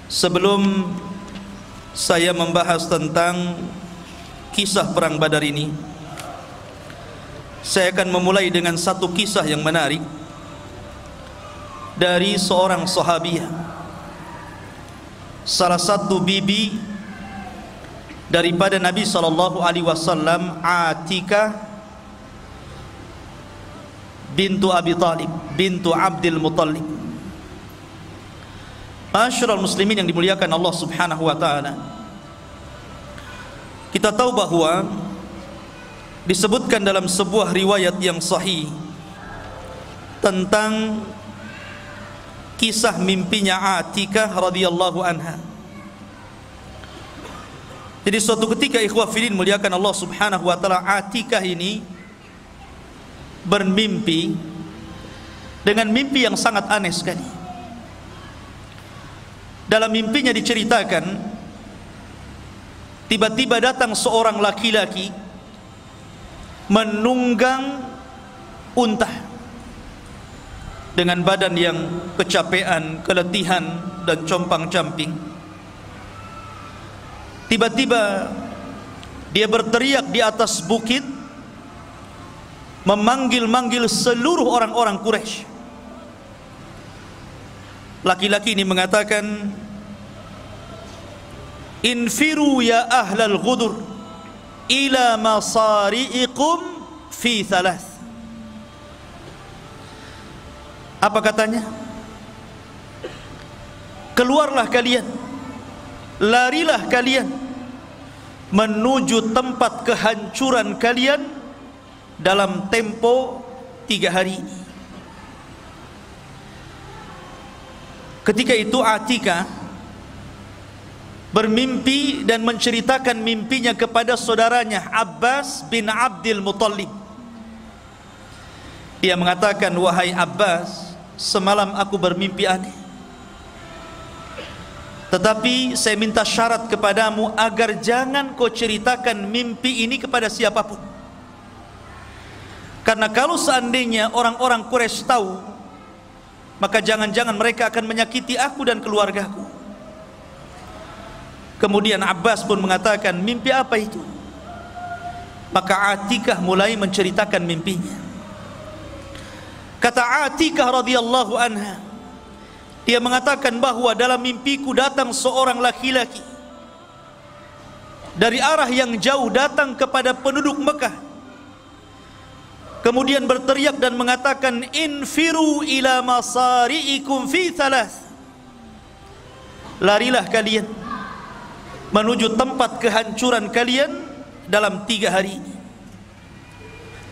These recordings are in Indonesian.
Sebelum saya membahas tentang kisah perang Badar ini, saya akan memulai dengan satu kisah yang menarik dari seorang sahabiah, salah satu bibi daripada Nabi SAW, Atikah bintu Abi Talib, bintu Abdul Muttalib. Masyarul muslimin yang dimuliakan Allah Subhanahu wa taala, kita tahu bahwa disebutkan dalam sebuah riwayat yang sahih tentang kisah mimpinya Atikah radhiyallahu anha. Jadi suatu ketika, ikhwah fillah muliakan Allah Subhanahu wa taala, Atikah ini bermimpi dengan mimpi yang sangat aneh sekali. Dalam mimpinya diceritakan, tiba-tiba datang seorang laki-laki menunggang unta dengan badan yang kecapean, keletihan dan compang-camping. Tiba-tiba dia berteriak di atas bukit, memanggil-manggil seluruh orang-orang Quraisy. Laki-laki ini mengatakan, "Infiru ya ahlal ghudur ila masari'ikum fi thalath." Apa katanya? Keluarlah kalian, larilah kalian menuju tempat kehancuran kalian dalam tempo 3 hari ini. Ketika itu Atikah bermimpi dan menceritakan mimpinya kepada saudaranya Abbas bin Abdul Muttalib. Dia mengatakan, "Wahai Abbas, semalam aku bermimpi aneh. Tetapi saya minta syarat kepadamu agar jangan kau ceritakan mimpi ini kepada siapapun. Karena kalau seandainya orang-orang Quraisy tahu, maka jangan-jangan mereka akan menyakiti aku dan keluargaku." Kemudian Abbas pun mengatakan, "Mimpi apa itu?" Maka Atikah mulai menceritakan mimpinya. Kata Atikah radhiyallahu anha, dia mengatakan bahwa dalam mimpiku datang seorang laki-laki dari arah yang jauh, datang kepada penduduk Mekah, kemudian berteriak dan mengatakan, "Infiru ila masari'ikum fi thalath." Larilah kalian menuju tempat kehancuran kalian dalam 3 hari ini.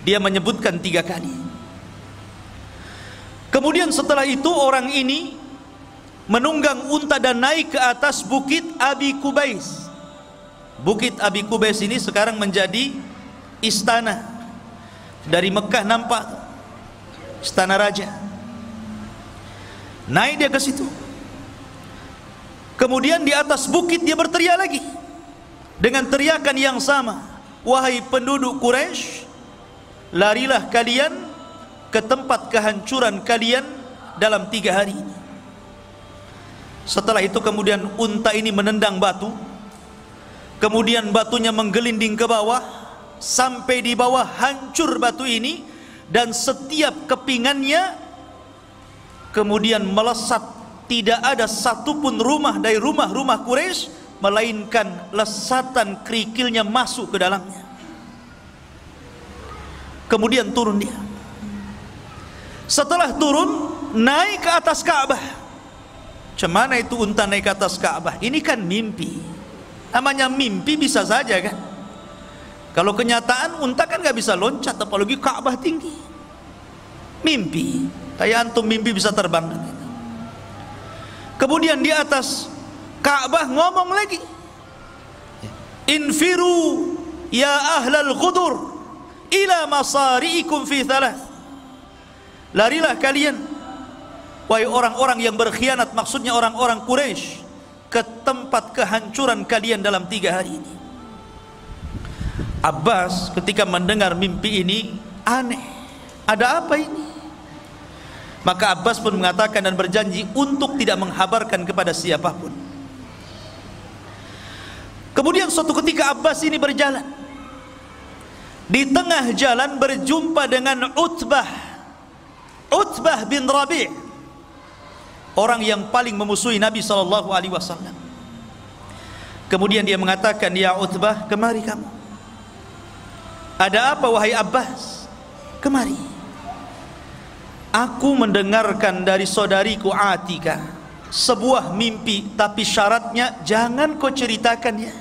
Dia menyebutkan 3 kali. Kemudian setelah itu orang ini menunggang unta dan naik ke atas bukit Abi Kubais. Bukit Abi Kubais ini sekarang menjadi istana. Dari Mekah nampak istana raja. Naik dia ke situ. Kemudian di atas bukit dia berteriak lagi dengan teriakan yang sama, "Wahai penduduk Quraisy, larilah kalian ke tempat kehancuran kalian dalam 3 hari ini." Setelah itu kemudian unta ini menendang batu, kemudian batunya menggelinding ke bawah, sampai di bawah hancur batu ini, dan setiap kepingannya kemudian melesat. Tidak ada satupun rumah dari rumah-rumah Quraisy melainkan lesatan kerikilnya masuk ke dalamnya. Kemudian turun dia. Setelah turun, naik ke atas Ka'bah. Cemana itu unta naik ke atas Ka'bah? Ini kan mimpi. Namanya mimpi bisa saja kan. Kalau kenyataan unta kan nggak bisa loncat, apalagi Ka'bah tinggi. Mimpi, kayak antum mimpi bisa terbang. Kemudian di atas Ka'bah ngomong lagi, "Infiru ya ahlal ghudur ila masari'ikum fi thalath." Larilah kalian, wahai orang-orang yang berkhianat, maksudnya orang-orang Quraisy, ke tempat kehancuran kalian dalam 3 hari ini. Abbas ketika mendengar mimpi ini aneh, ada apa ini? Maka Abbas pun mengatakan dan berjanji untuk tidak menghabarkan kepada siapapun. Kemudian suatu ketika Abbas ini berjalan, di tengah jalan berjumpa dengan Utbah bin Rabi', orang yang paling memusuhi Nabi SAW. Kemudian dia mengatakan, "Ya Utbah, kemari kamu. Ada apa wahai Abbas? Kemari. Aku mendengarkan dari saudariku Atika sebuah mimpi, tapi syaratnya jangan kau ceritakan ya.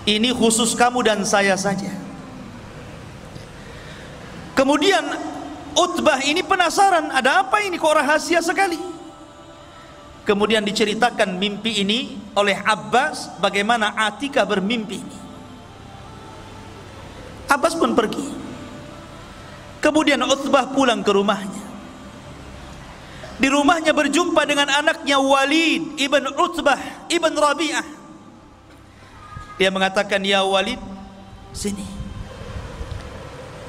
Ini khusus kamu dan saya saja." Kemudian Utbah ini penasaran, ada apa ini kok rahasia sekali. Kemudian diceritakan mimpi ini oleh Abbas, bagaimana Atika bermimpi ini. Abbas pun pergi. Kemudian Utbah pulang ke rumahnya. Di rumahnya berjumpa dengan anaknya Walid ibn Utbah ibn Rabi'ah. Dia mengatakan, "Ya Walid, sini.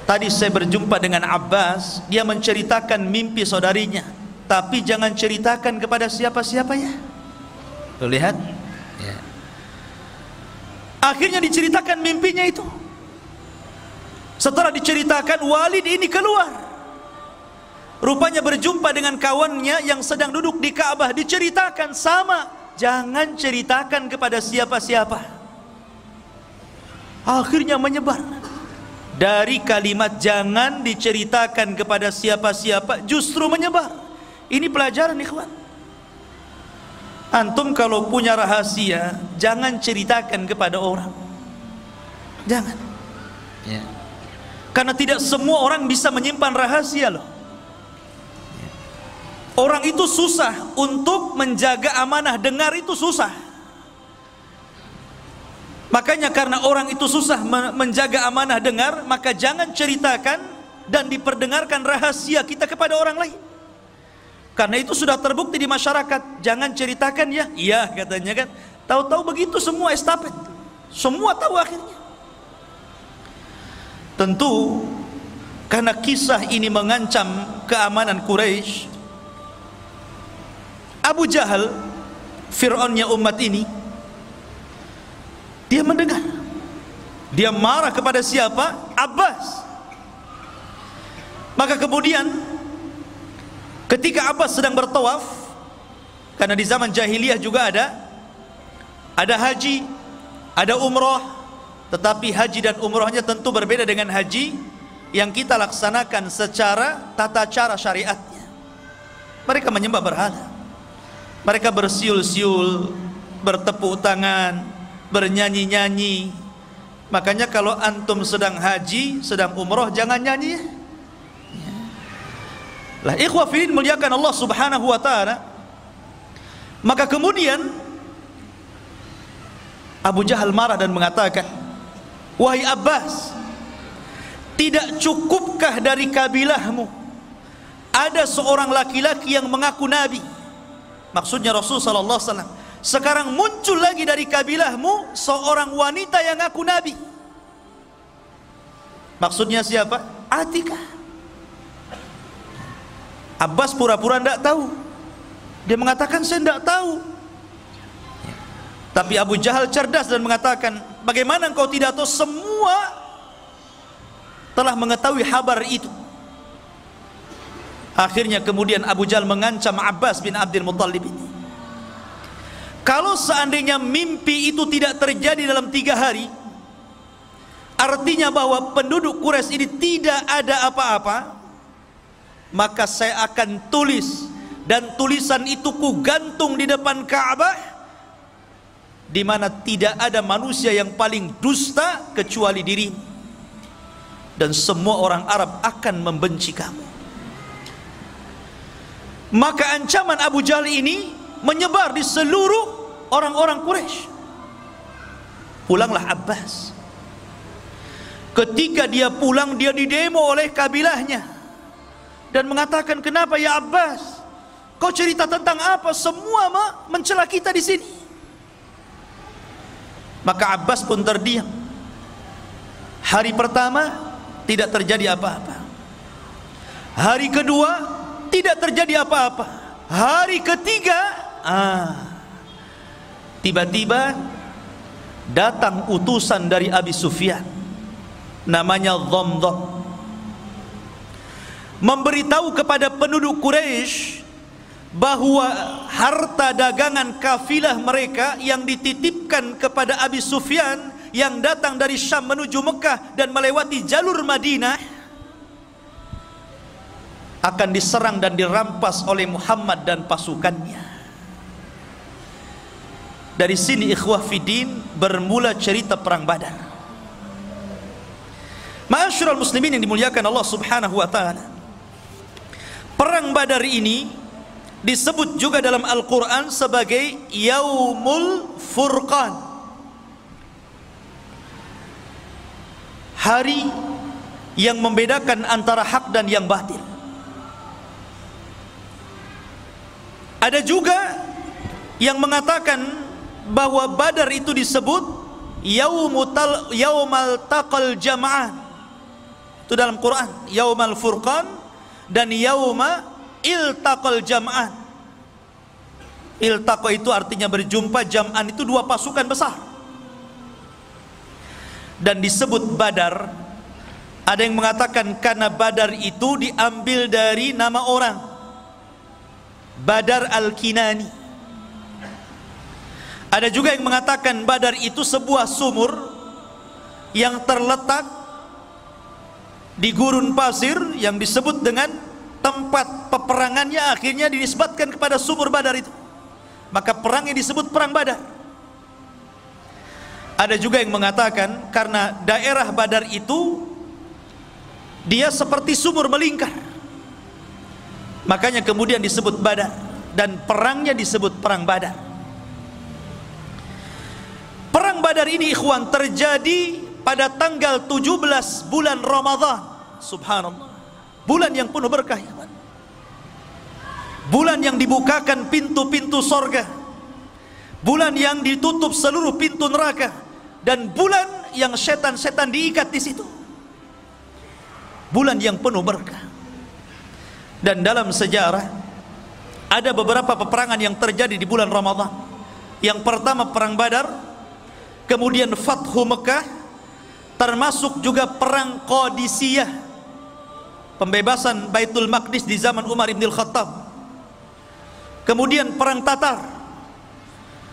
Tadi saya berjumpa dengan Abbas, dia menceritakan mimpi saudarinya, tapi jangan ceritakan kepada siapa-siapa ya." Tuh lihat ya. Akhirnya diceritakan mimpinya itu. Setelah diceritakan, Walid ini keluar, rupanya berjumpa dengan kawannya yang sedang duduk di Ka'bah. Diceritakan sama, jangan ceritakan kepada siapa-siapa. Akhirnya menyebar. Dari kalimat jangan diceritakan kepada siapa-siapa justru menyebar. Ini pelajaran ikhwan. Antum kalau punya rahasia, jangan ceritakan kepada orang. Jangan ya. Karena tidak semua orang bisa menyimpan rahasia loh. Orang itu susah untuk menjaga amanah dengar, itu susah. Makanya karena orang itu susah menjaga amanah dengar, maka jangan ceritakan dan diperdengarkan rahasia kita kepada orang lain. Karena itu sudah terbukti di masyarakat, jangan ceritakan ya. Iya katanya kan. Tahu-tahu begitu semua estafet. Semua tahu akhirnya. Tentu karena kisah ini mengancam keamanan Quraisy, Abu Jahal, Fir'aunnya umat ini, dia mendengar. Dia marah kepada siapa? Abbas. Maka kemudian ketika Abbas sedang bertawaf, karena di zaman jahiliyah juga ada haji, ada umrah, tetapi haji dan umrahnya tentu berbeda dengan haji yang kita laksanakan secara tata cara syariatnya. Mereka menyembah berhala, mereka bersiul-siul, bertepuk tangan, bernyanyi-nyanyi. Makanya kalau antum sedang haji, sedang umrah, jangan nyanyi ya. Lah ikhwah fillah muliakan Allah Subhanahu wa taala. Maka kemudian Abu Jahal marah dan mengatakan, "Wahai Abbas, tidak cukupkah dari kabilahmu ada seorang laki-laki yang mengaku nabi?" Maksudnya Rasul sallallahu alaihi wasallam. Sekarang muncul lagi dari kabilahmu seorang wanita yang ngaku nabi. Maksudnya siapa? Atika. Abbas pura-pura tidak tahu. Dia mengatakan saya tidak tahu. Tapi Abu Jahal cerdas dan mengatakan, bagaimana engkau tidak tahu? Semua telah mengetahui kabar itu. Akhirnya kemudian Abu Jahal mengancam Abbas bin Abdul Muttalib ini. Kalau seandainya mimpi itu tidak terjadi dalam 3 hari, artinya bahwa penduduk Quraisy ini tidak ada apa-apa, maka saya akan tulis, dan tulisan itu ku gantung di depan Ka'bah, di mana tidak ada manusia yang paling dusta kecuali dirimu, dan semua orang Arab akan membenci kamu. Maka ancaman Abu Jahal ini menyebar di seluruh orang-orang Quraisy. Pulanglah Abbas. Ketika dia pulang, dia didemo oleh kabilahnya dan mengatakan, kenapa ya Abbas, kau cerita tentang apa? Semua mencela kita di sini. Maka Abbas pun terdiam. Hari pertama tidak terjadi apa-apa. Hari kedua tiba-tiba datang utusan dari Abi Sufyan, namanya Dhamdham, memberitahu kepada penduduk Quraisy bahwa harta dagangan kafilah mereka yang dititipkan kepada Abi Sufyan yang datang dari Syam menuju Mekah dan melewati jalur Madinah akan diserang dan dirampas oleh Muhammad dan pasukannya. Dari sini ikhwah fiddin bermula cerita perang Badar. Ma'asyiral muslimin yang dimuliakan Allah Subhanahu wa taala, perang Badar ini disebut juga dalam Al-Quran sebagai Yaumul Furqan, hari yang membedakan antara hak dan yang batil. Ada juga yang mengatakan bahwa Badar itu disebut Yaumal Taqal Jama'an, itu dalam Quran, Yaumal Furqan dan Yauma Iltaqal Jam'an. Iltaqa itu artinya berjumpa, Jam'an itu dua pasukan besar. Dan disebut Badar, ada yang mengatakan karena Badar itu diambil dari nama orang, Badar Al-Kinani. Ada juga yang mengatakan Badar itu sebuah sumur yang terletak di gurun pasir yang disebut dengan tempat peperangannya, akhirnya dinisbatkan kepada sumur Badar itu. Maka perangnya disebut perang Badar. Ada juga yang mengatakan karena daerah Badar itu dia seperti sumur melingkar, makanya kemudian disebut Badar, dan perangnya disebut perang Badar. Perang Badar ini ikhwan terjadi pada tanggal 17 bulan Ramadan. Subhanallah, bulan yang penuh berkah, ikhwan. Bulan yang dibukakan pintu-pintu sorga, bulan yang ditutup seluruh pintu neraka, dan bulan yang setan-setan diikat di situ. Bulan yang penuh berkah. Dan dalam sejarah ada beberapa peperangan yang terjadi di bulan Ramadan. Yang pertama perang Badar, kemudian Fathu Mekah, termasuk juga perang Qadisiyah, pembebasan Baitul Maqdis di zaman Umar ibn Khattab, kemudian perang Tatar.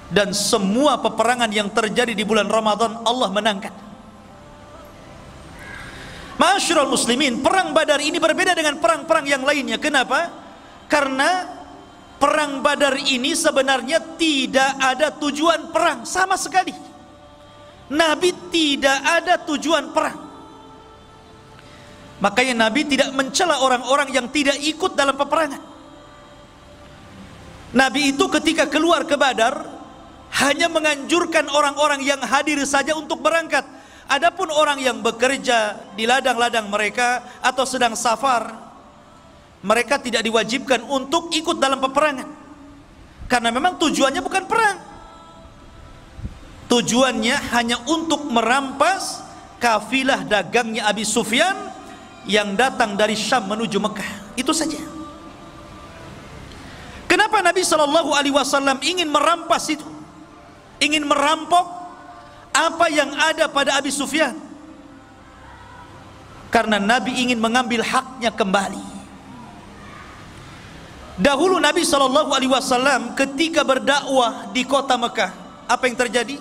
Dan semua peperangan yang terjadi di bulan Ramadan Allah menangkan. Ma'asyiral muslimin, perang Badar ini berbeda dengan perang-perang yang lainnya. Kenapa? Karena perang Badar ini sebenarnya tidak ada tujuan perang sama sekali. Nabi tidak ada tujuan perang. Makanya Nabi tidak mencela orang-orang yang tidak ikut dalam peperangan. Nabi itu ketika keluar ke Badar hanya menganjurkan orang-orang yang hadir saja untuk berangkat. Adapun orang yang bekerja di ladang-ladang mereka atau sedang safar, mereka tidak diwajibkan untuk ikut dalam peperangan, karena memang tujuannya bukan perang. Tujuannya hanya untuk merampas kafilah dagangnya Abi Sufyan yang datang dari Syam menuju Mekah. Itu saja. Kenapa Nabi SAW ingin merampas itu? Ingin merampok apa yang ada pada Abi Sufyan? Karena Nabi ingin mengambil haknya kembali. Dahulu Nabi SAW ketika berdakwah di kota Mekah, apa yang terjadi?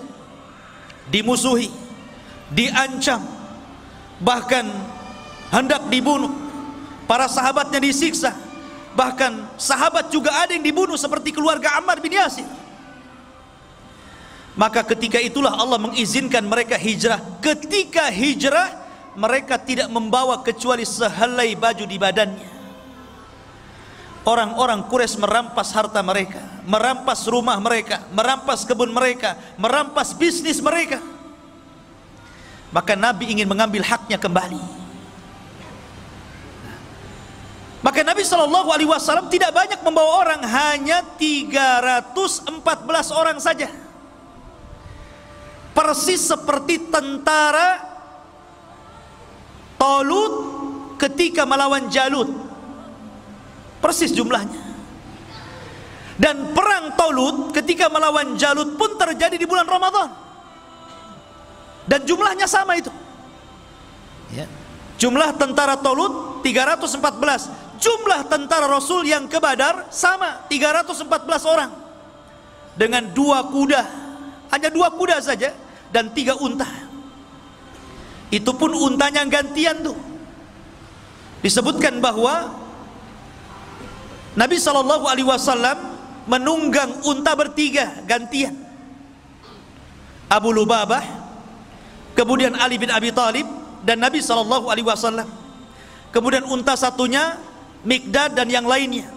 Dimusuhi, diancam, bahkan hendak dibunuh. Para sahabatnya disiksa, bahkan sahabat juga ada yang dibunuh seperti keluarga Ammar bin Yasir. Maka ketika itulah Allah mengizinkan mereka hijrah. Ketika hijrah, mereka tidak membawa kecuali sehelai baju di badannya. Orang-orang Quraisy merampas harta mereka, merampas rumah mereka, merampas kebun mereka, merampas bisnis mereka. Maka Nabi ingin mengambil haknya kembali. Maka Nabi SAW tidak banyak membawa orang, hanya 314 orang saja. Persis seperti tentara Talut ketika melawan Jalut, persis jumlahnya. Dan perang Talut ketika melawan Jalut pun terjadi di bulan Ramadan. Dan jumlahnya sama itu. Ya. Jumlah tentara Talut 314. Jumlah tentara Rasul yang ke Badar sama 314 orang. Dengan 2 kuda. Hanya 2 kuda saja dan 3 unta. Itu pun untanya gantian tuh. Disebutkan bahwa Nabi SAW menunggang unta bertiga gantian. Abu Lubabah, kemudian Ali bin Abi Thalib, dan Nabi SAW. Kemudian unta satunya Mikdad dan yang lainnya.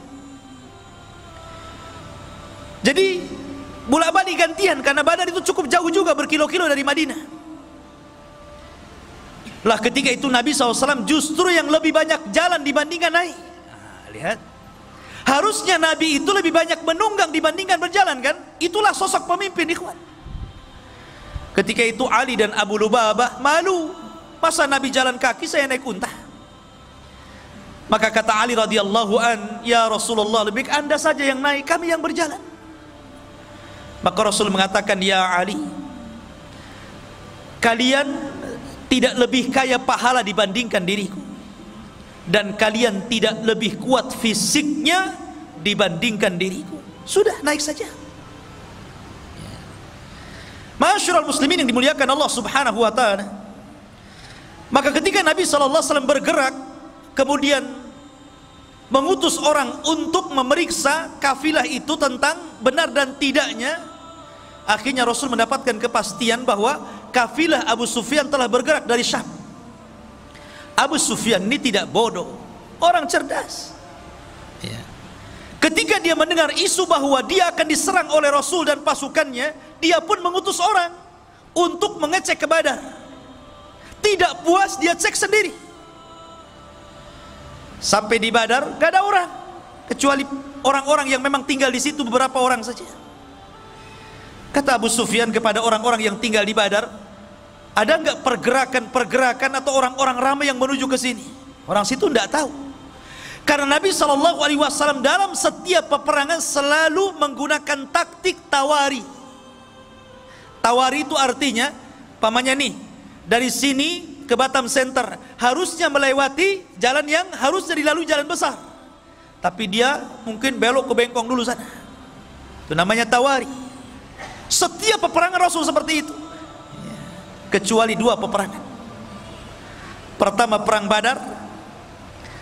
Jadi bolak-balik gantian karena Badar itu cukup jauh juga, berkilo-kilo dari Madinah. Lah ketika itu Nabi SAW justru yang lebih banyak jalan dibandingkan naik. Nah, lihat. Harusnya Nabi itu lebih banyak menunggang dibandingkan berjalan kan? Itulah sosok pemimpin, ikhwan. Ketika itu Ali dan Abu Lubabah malu. Masa Nabi jalan kaki, saya naik unta? Maka kata Ali radhiyallahu an, ya Rasulullah, lebih baik Anda saja yang naik, kami yang berjalan. Maka Rasul mengatakan, ya Ali, kalian tidak lebih kaya pahala dibandingkan diriku, dan kalian tidak lebih kuat fisiknya dibandingkan diriku. Sudah, naik saja. Ma'asyiral muslimin yang dimuliakan Allah Subhanahu wa ta'ala. Maka ketika Nabi SAW bergerak, kemudian mengutus orang untuk memeriksa kafilah itu tentang benar dan tidaknya, akhirnya Rasul mendapatkan kepastian bahwa kafilah Abu Sufyan telah bergerak dari Syam. Abu Sufyan ini tidak bodoh, orang cerdas. Ya. Ketika dia mendengar isu bahwa dia akan diserang oleh Rasul dan pasukannya, dia pun mengutus orang untuk mengecek ke Badar. Tidak puas, dia cek sendiri. Sampai di Badar gak ada orang, kecuali orang-orang yang memang tinggal di situ, beberapa orang saja. Kata Abu Sufyan kepada orang-orang yang tinggal di Badar, ada nggak pergerakan atau orang-orang ramai yang menuju ke sini? Orang situ tidak tahu. Karena Nabi SAW dalam setiap peperangan selalu menggunakan taktik tawari. Tawari itu artinya, pamannya nih, dari sini ke Batam Center harusnya melewati jalan yang harusnya dilalui jalan besar, tapi dia mungkin belok ke Bengkong dulu sana. Itu namanya tawari. Setiap peperangan Rasul seperti itu, kecuali 2 peperangan. Pertama perang Badar,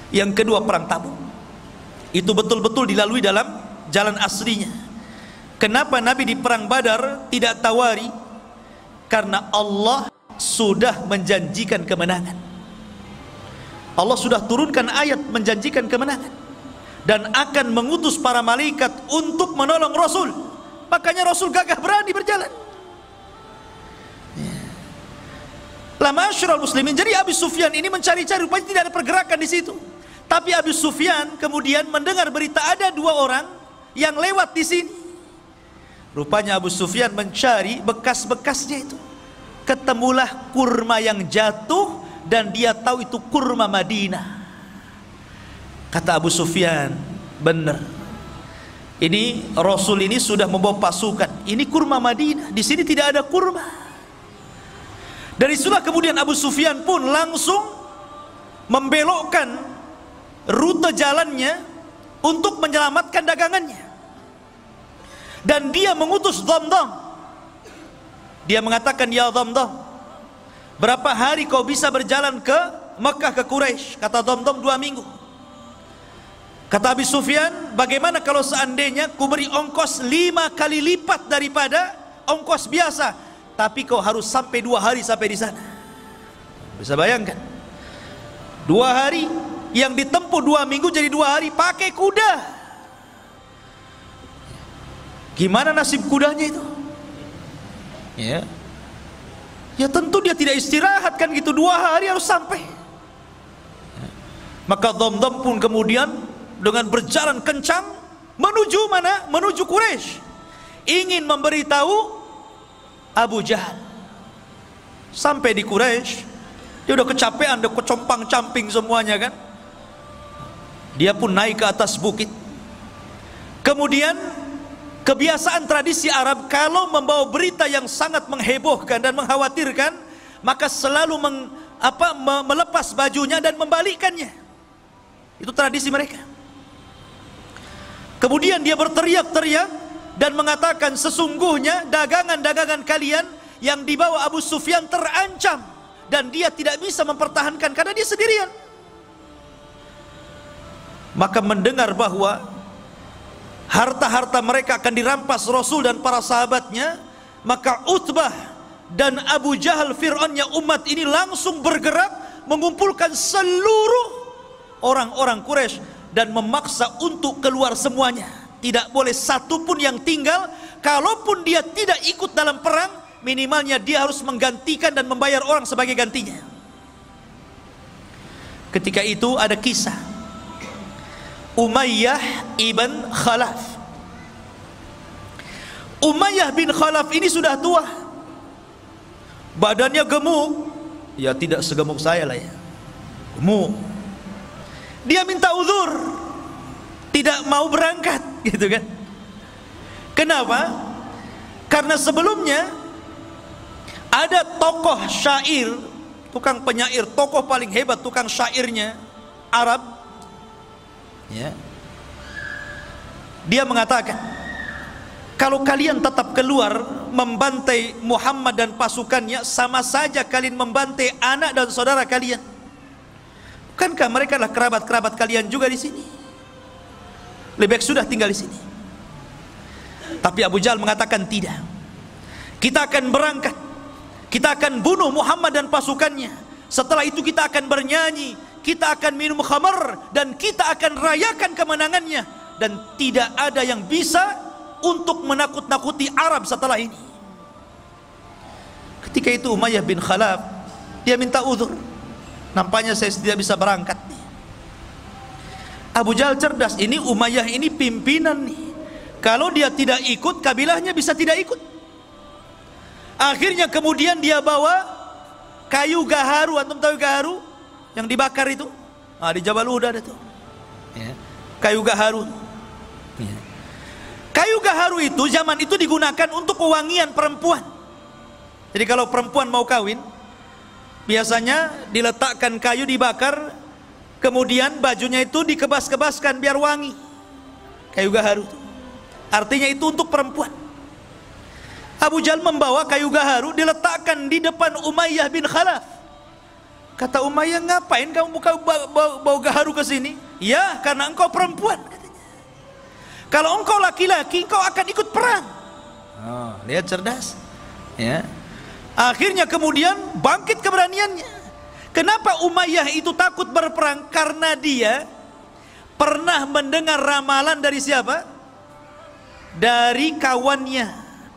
yang kedua perang Tabuk. Itu betul-betul dilalui dalam jalan aslinya. Kenapa Nabi di perang Badar tidak tawari? Karena Allah sudah menjanjikan kemenangan. Allah sudah turunkan ayat menjanjikan kemenangan dan akan mengutus para malaikat untuk menolong Rasul. Makanya Rasul gagah berani berjalan. La ma'asyiral muslimin. Jadi Abu Sufyan ini mencari-cari, rupanya tidak ada pergerakan di situ. Tapi Abu Sufyan kemudian mendengar berita ada 2 orang yang lewat di sini. Rupanya Abu Sufyan mencari bekas-bekasnya itu. Ketemulah kurma yang jatuh dan dia tahu itu kurma Madinah. Kata Abu Sufyan, benar. Ini Rasul ini sudah membawa pasukan. Ini kurma Madinah, di sini tidak ada kurma. Dari situlah kemudian Abu Sufyan pun langsung membelokkan rute jalannya untuk menyelamatkan dagangannya. Dan dia mengutus Dhamdam. Dia mengatakan, ya Dhamdam, berapa hari kau bisa berjalan ke Mekah, ke Quraisy? Kata Dhamdam, 2 minggu. Kata Abu Sufyan, bagaimana kalau seandainya ku beri ongkos 5 kali lipat daripada ongkos biasa, tapi kau harus sampai 2 hari sampai di sana. Bisa bayangkan, 2 hari yang ditempuh 2 minggu jadi 2 hari pakai kuda. Gimana nasib kudanya itu? Ya tentu dia tidak istirahat kan gitu, 2 hari harus sampai. Maka Dhamdam pun kemudian dengan berjalan kencang menuju mana? Menuju Quraisy, ingin memberitahu Abu Jahal. Sampai di Quraisy, dia udah kecapean, udah kecompang-camping semuanya kan. Dia pun naik ke atas bukit. Kemudian kebiasaan tradisi Arab kalau membawa berita yang sangat menghebohkan dan mengkhawatirkan, maka selalu melepas bajunya dan membalikkannya. Itu tradisi mereka. Kemudian dia berteriak-teriak dan mengatakan, sesungguhnya dagangan-dagangan kalian yang dibawa Abu Sufyan terancam dan dia tidak bisa mempertahankan karena dia sendirian. Maka mendengar bahwa harta-harta mereka akan dirampas Rasul dan para sahabatnya, maka Utbah dan Abu Jahal, Fir'aunnya umat ini, langsung bergerak mengumpulkan seluruh orang-orang Quraisy dan memaksa untuk keluar semuanya. Tidak boleh satu pun yang tinggal. Kalaupun dia tidak ikut dalam perang, minimalnya dia harus menggantikan dan membayar orang sebagai gantinya. Ketika itu ada kisah Umayyah ibn Khalaf. Umayyah bin Khalaf ini sudah tua, badannya gemuk, ya tidak segemuk saya lah ya, gemuk. Dia minta uzur, tidak mau berangkat, gitu kan? Kenapa? Karena sebelumnya ada tokoh syair, tukang penyair, tokoh paling hebat, tukang syairnya Arab, ya. Dia mengatakan, kalau kalian tetap keluar membantai Muhammad dan pasukannya, sama saja kalian membantai anak dan saudara kalian. Bukankah mereka adalah kerabat-kerabat kalian juga di sini? Lebih baik sudah tinggal di sini. Tapi Abu Jahal mengatakan tidak. Kita akan berangkat, kita akan bunuh Muhammad dan pasukannya. Setelah itu kita akan bernyanyi, kita akan minum khamar, dan kita akan rayakan kemenangannya. Dan tidak ada yang bisa untuk menakut-nakuti Arab setelah ini. Ketika itu Umayyah bin Khalaf, dia minta uzur. Nampaknya saya tidak bisa berangkat nih. Abu Jahal cerdas, ini Umayyah ini pimpinan nih. Kalau dia tidak ikut, kabilahnya bisa tidak ikut. Akhirnya kemudian dia bawa kayu gaharu. Antum tahu gaharu? Yang dibakar itu? Nah, di Jabal Uhud ada tuh, ya. Kayu gaharu, ya. Kayu gaharu itu zaman itu digunakan untuk pewangian perempuan. Jadi kalau perempuan mau kawin, biasanya diletakkan kayu dibakar, kemudian bajunya itu dikebas-kebaskan biar wangi. Kayu gaharu itu artinya itu untuk perempuan. Abu Jahal membawa kayu gaharu, diletakkan di depan Umayyah bin Khalaf. Kata Umayyah, ngapain kamu bawa gaharu ke sini? Ya, karena engkau perempuan, katanya. Kalau engkau laki-laki, engkau akan ikut perang. Oh, lihat cerdas, ya. Akhirnya kemudian bangkit keberaniannya. Kenapa Umayyah itu takut berperang? Karena dia pernah mendengar ramalan dari siapa? Dari kawannya,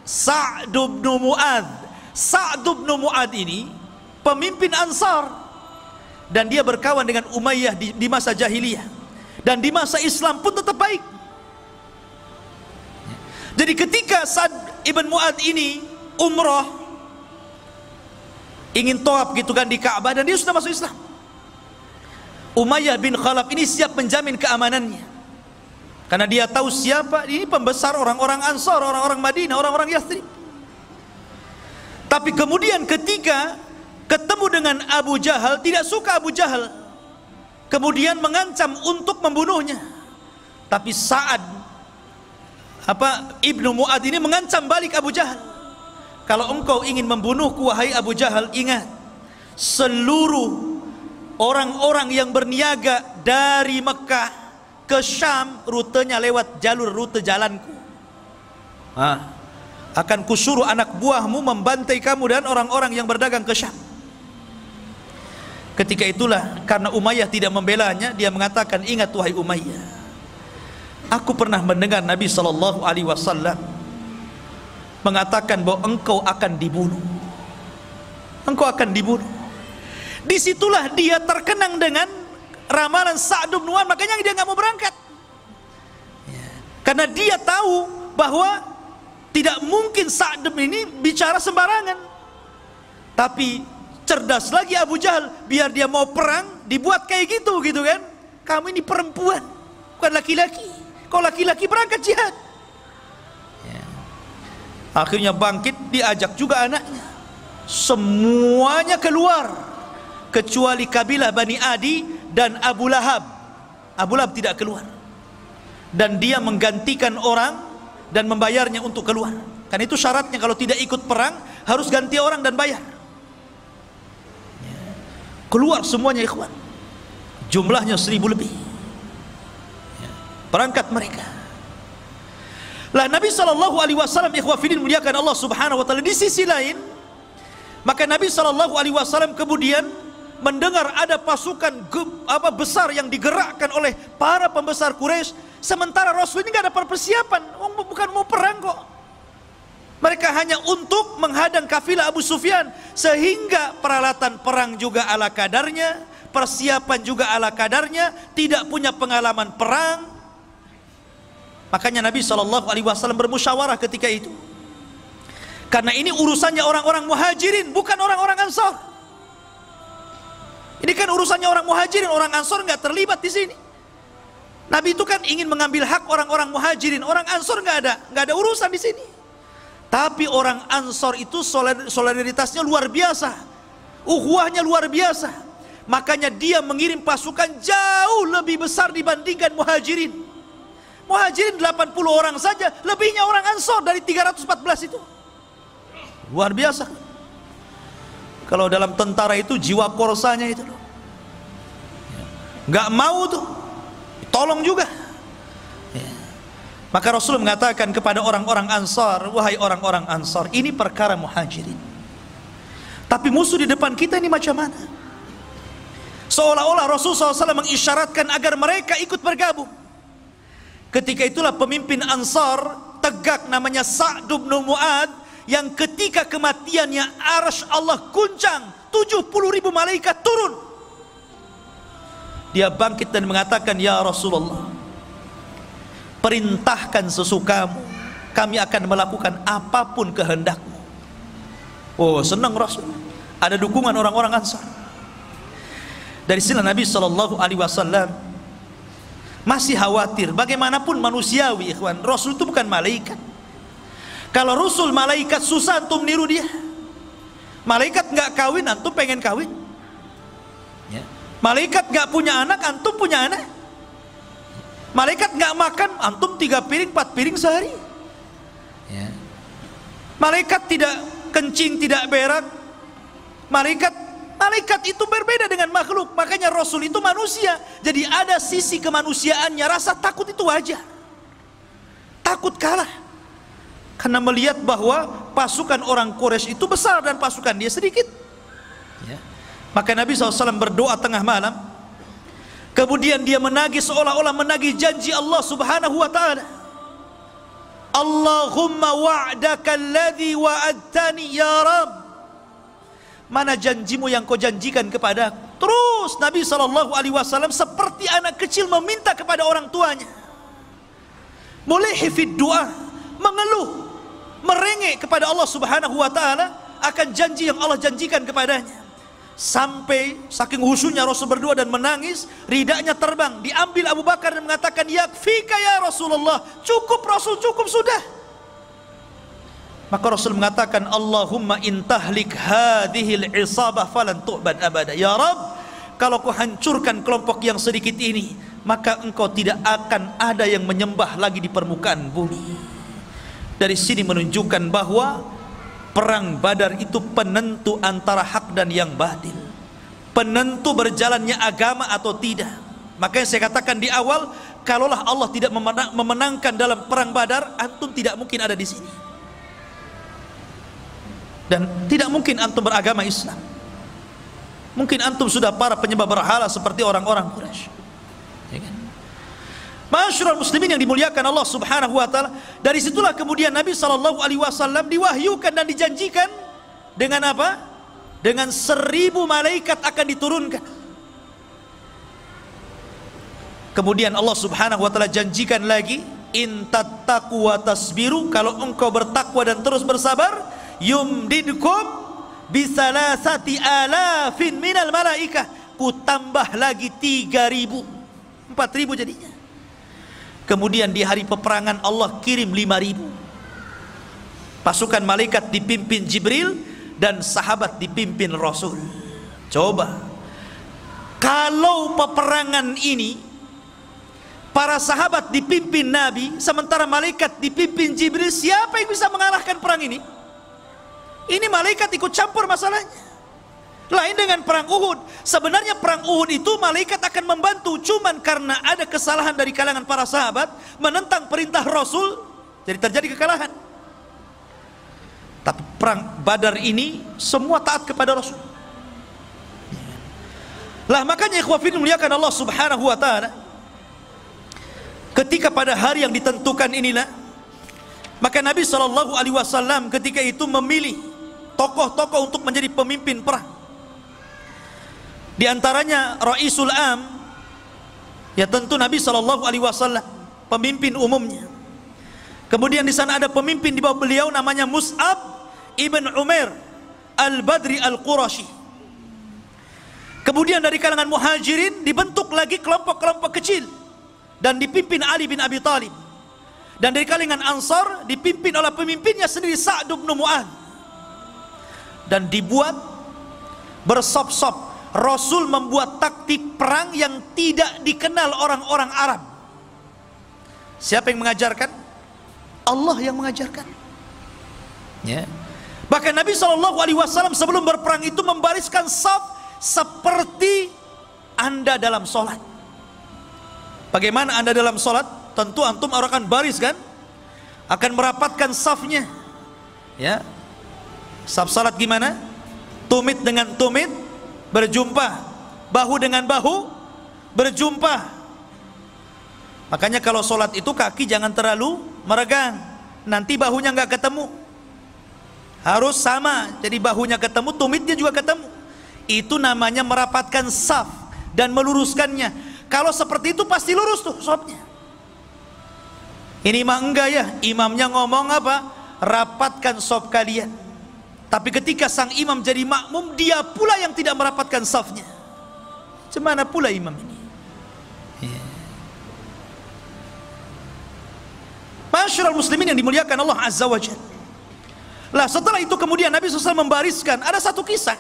Sa'd bin Mu'adz. Sa'd bin Mu'adz ini pemimpin Ansar, dan dia berkawan dengan Umayyah di masa jahiliyah, dan di masa Islam pun tetap baik. Jadi ketika Sa'd ibn Mu'adz ini umrah, ingin tawaf gitu kan di Ka'bah, dan dia sudah masuk Islam, Umayyah bin Khalaf ini siap menjamin keamanannya, karena dia tahu siapa ini pembesar orang-orang Ansar, orang-orang Madinah, orang-orang Yathrib. Tapi kemudian ketika ketemu dengan Abu Jahal, tidak suka Abu Jahal, kemudian mengancam untuk membunuhnya. Tapi Sa'ad Ibnu Mu'adz ini mengancam balik Abu Jahal, kalau engkau ingin membunuhku wahai Abu Jahal, ingat, seluruh orang-orang yang berniaga dari Mekah ke Syam, rutenya lewat jalur rute jalanku. Akan kusuruh anak buahmu membantai kamu dan orang-orang yang berdagang ke Syam. Ketika itulah, karena Umayyah tidak membelanya, dia mengatakan, ingat wahai Umayyah, aku pernah mendengar Nabi SAW mengatakan bahwa engkau akan dibunuh. Engkau akan dibunuh. Disitulah dia terkenang dengan ramalan Sa'd bin Mu'adz, makanya dia nggak mau berangkat. Karena dia tahu bahwa tidak mungkin Sa'd ini bicara sembarangan. Tapi cerdas lagi Abu Jahal, biar dia mau perang dibuat kayak gitu kan. Kamu ini perempuan, bukan laki-laki. Kalau laki-laki berangkat jihad. Akhirnya bangkit, diajak juga anaknya. Semuanya keluar kecuali kabilah Bani Adi dan Abu Lahab. Abu Lahab tidak keluar, dan dia menggantikan orang dan membayarnya untuk keluar. Kan itu syaratnya, kalau tidak ikut perang harus ganti orang dan bayar. Keluar semuanya ikhwan, jumlahnya 1000 lebih. Berangkat mereka. Lah Nabi SAW ikhwafidin muliakan Allah subhanahu wa ta'ala, di sisi lain maka Nabi SAW kemudian mendengar ada pasukan besar yang digerakkan oleh para pembesar Quraisy, sementara Rasul ini nggak ada persiapan, bukan mau perang kok. Mereka hanya untuk menghadang kafilah Abu Sufyan, sehingga peralatan perang juga ala kadarnya, persiapan juga ala kadarnya, tidak punya pengalaman perang. Makanya Nabi SAW bermusyawarah ketika itu, karena ini urusannya orang-orang muhajirin, bukan orang-orang ansor. Ini kan urusannya orang muhajirin, orang ansor nggak terlibat di sini. Nabi itu kan ingin mengambil hak orang-orang muhajirin, orang ansor nggak ada urusan di sini. Tapi orang ansor itu solidaritasnya luar biasa, ukhuwahnya luar biasa. Makanya dia mengirim pasukan jauh lebih besar dibandingkan muhajirin. Muhajirin 80 orang saja, lebihnya orang ansor dari 314 itu. Luar biasa. Kalau dalam tentara itu jiwa korsanya itu loh, nggak mau tuh, tolong juga. Maka Rasul mengatakan kepada orang-orang Ansar, wahai orang-orang Ansar, ini perkara muhajirin, tapi musuh di depan kita ini macam mana? Seolah-olah Rasul SAW mengisyaratkan agar mereka ikut bergabung. Ketika itulah pemimpin Ansar tegak, namanya Sa'd bin Mu'adz, yang ketika kematiannya arsy Allah guncang, 70.000 malaikat turun. Dia bangkit dan mengatakan, ya Rasulullah, perintahkan sesukamu, kami akan melakukan apapun kehendakmu. Oh, senang Rasul, ada dukungan orang-orang Ansar. Dari sini Nabi SAW masih khawatir. Bagaimanapun manusiawi ikhwan, Rasul itu bukan malaikat. Kalau Rasul malaikat, susah antum niru dia. Malaikat nggak kawin, antum pengen kawin. Malaikat nggak punya anak, antum punya anak. Malaikat nggak makan, antum 3 piring 4 piring sehari. Malaikat tidak kencing, tidak berak. Malaikat itu berbeda dengan makhluk. Makanya Rasul itu manusia, jadi ada sisi kemanusiaannya. Rasa takut itu wajar, takut kalah, karena melihat bahwa pasukan orang Quraisy itu besar dan pasukan dia sedikit. Maka Nabi SAW berdoa tengah malam, kemudian dia menagih, seolah-olah menagih janji Allah Subhanahu wa ta'ala. Allahumma wa'daka alladhi wa'adtani ya Rabb, mana janjimu yang kau janjikan kepadaku. Terus Nabi SAW seperti anak kecil meminta kepada orang tuanya, mulihi fid du'a, mengeluh, merengek kepada Allah Subhanahu wa ta'ala akan janji yang Allah janjikan kepadanya. Sampai saking khusyuknya Rasul berdoa dan menangis, ridanya terbang, diambil Abu Bakar dan mengatakan, yakfika ya Rasulullah, cukup Rasul, cukup sudah. Maka Rasul mengatakan, Allahumma intahlik hadhil isabah falan tu'bad abada. Ya Rabb, kalau kau hancurkan kelompok yang sedikit ini, maka engkau tidak akan ada yang menyembah lagi di permukaan bumi. Dari sini menunjukkan bahwa perang Badar itu penentu antara hak dan yang batil, penentu berjalannya agama atau tidak. Makanya saya katakan di awal, kalaulah Allah tidak memenangkan dalam perang Badar, antum tidak mungkin ada di sini, dan tidak mungkin antum beragama Islam. Mungkin antum sudah para penyembah berhala seperti orang-orang Quraisy, ya kan? Masyarul muslimin yang dimuliakan Allah Subhanahu wa ta'ala. Dari situlah kemudian Nabi SAW diwahyukan dan dijanjikan dengan apa? Dengan 1000 malaikat akan diturunkan. Kemudian Allah Subhanahu wa ta'ala janjikan lagi, in tattaqu wa tasbiru, kalau engkau bertakwa dan terus bersabar, yumdidkum bisalasati alafin minal malaikah, ku tambah lagi 3000, 4000 jadinya. Kemudian di hari peperangan Allah kirim 5000. Pasukan malaikat dipimpin Jibril dan sahabat dipimpin Rasul. Coba, kalau peperangan ini para sahabat dipimpin Nabi, sementara malaikat dipimpin Jibril, siapa yang bisa mengalahkan perang ini? Ini malaikat ikut campur masalahnya. Lain dengan perang Uhud. Sebenarnya perang Uhud itu malaikat akan membantu, cuman karena ada kesalahan dari kalangan para sahabat menentang perintah Rasul, jadi terjadi kekalahan. Tapi perang Badar ini semua taat kepada Rasul. Lah makanya ikhwah fillah muliakan Allah Subhanahu wa taala, ketika pada hari yang ditentukan inilah, maka Nabi SAW ketika itu memilih tokoh-tokoh untuk menjadi pemimpin perang. Di antaranya Raisul Am, ya tentu Nabi SAW, pemimpin umumnya. Kemudian di sana ada pemimpin di bawah beliau namanya Mus'ab ibn Umair al-Badri al-Qurashi. Kemudian dari kalangan muhajirin dibentuk lagi kelompok-kelompok kecil dan dipimpin Ali bin Abi Thalib. Dan dari kalangan Ansar dipimpin oleh pemimpinnya sendiri Sa'd bin Mu'adz. Dan dibuat bersop-sop. Rasul membuat taktik perang yang tidak dikenal orang-orang Arab. Siapa yang mengajarkan? Allah yang mengajarkan. Ya. Bahkan Nabi SAW sebelum berperang itu membariskan saf seperti Anda dalam sholat. Bagaimana Anda dalam sholat? Tentu antum akan baris kan? Akan merapatkan safnya. Ya. Saf salat gimana? Tumit dengan tumit berjumpa, bahu dengan bahu berjumpa. Makanya kalau sholat itu kaki jangan terlalu meregang, nanti bahunya nggak ketemu. Harus sama, jadi bahunya ketemu, tumitnya juga ketemu. Itu namanya merapatkan saf dan meluruskannya. Kalau seperti itu pasti lurus tuh safnya. Ini mah enggak ya, imamnya ngomong apa? Rapatkan saf kalian. Tapi ketika sang imam jadi makmum, dia pula yang tidak merapatkan safnya. Cemana pula imam ini? Masyarul muslimin yang dimuliakan Allah Azza wa Jalla. Lah setelah itu kemudian Nabi SAW membariskan. Ada satu kisah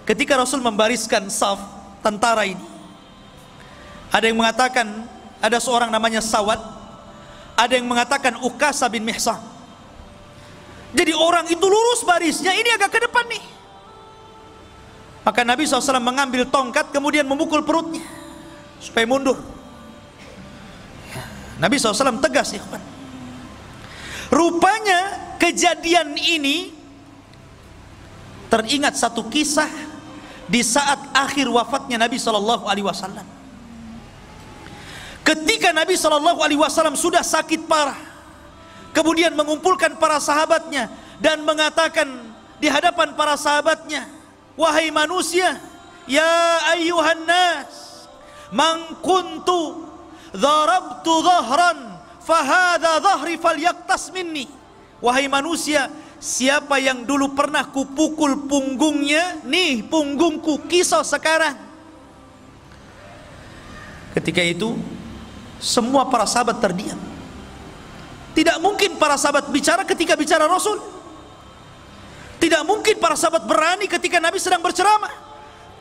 ketika Rasul membariskan saf tentara ini. Ada yang mengatakan ada seorang namanya Sawad, ada yang mengatakan Ukasa bin Mihsan. Jadi orang itu lurus barisnya, ini agak ke depan nih. Maka Nabi SAW mengambil tongkat kemudian memukul perutnya supaya mundur. Nabi SAW tegas ya. Rupanya kejadian ini teringat satu kisah di saat akhir wafatnya Nabi SAW. Ketika Nabi SAW sudah sakit parah, kemudian mengumpulkan para sahabatnya dan mengatakan di hadapan para sahabatnya, wahai manusia, ya ayyuhan nas, man kuntu dharabtu dhahran fahadha dhahri falyaktas minni. Wahai manusia, siapa yang dulu pernah kupukul punggungnya, nih punggungku, kisah sekarang. Ketika itu semua para sahabat terdiam. Tidak mungkin para sahabat bicara ketika bicara Rasul. Tidak mungkin para sahabat berani ketika Nabi sedang berceramah.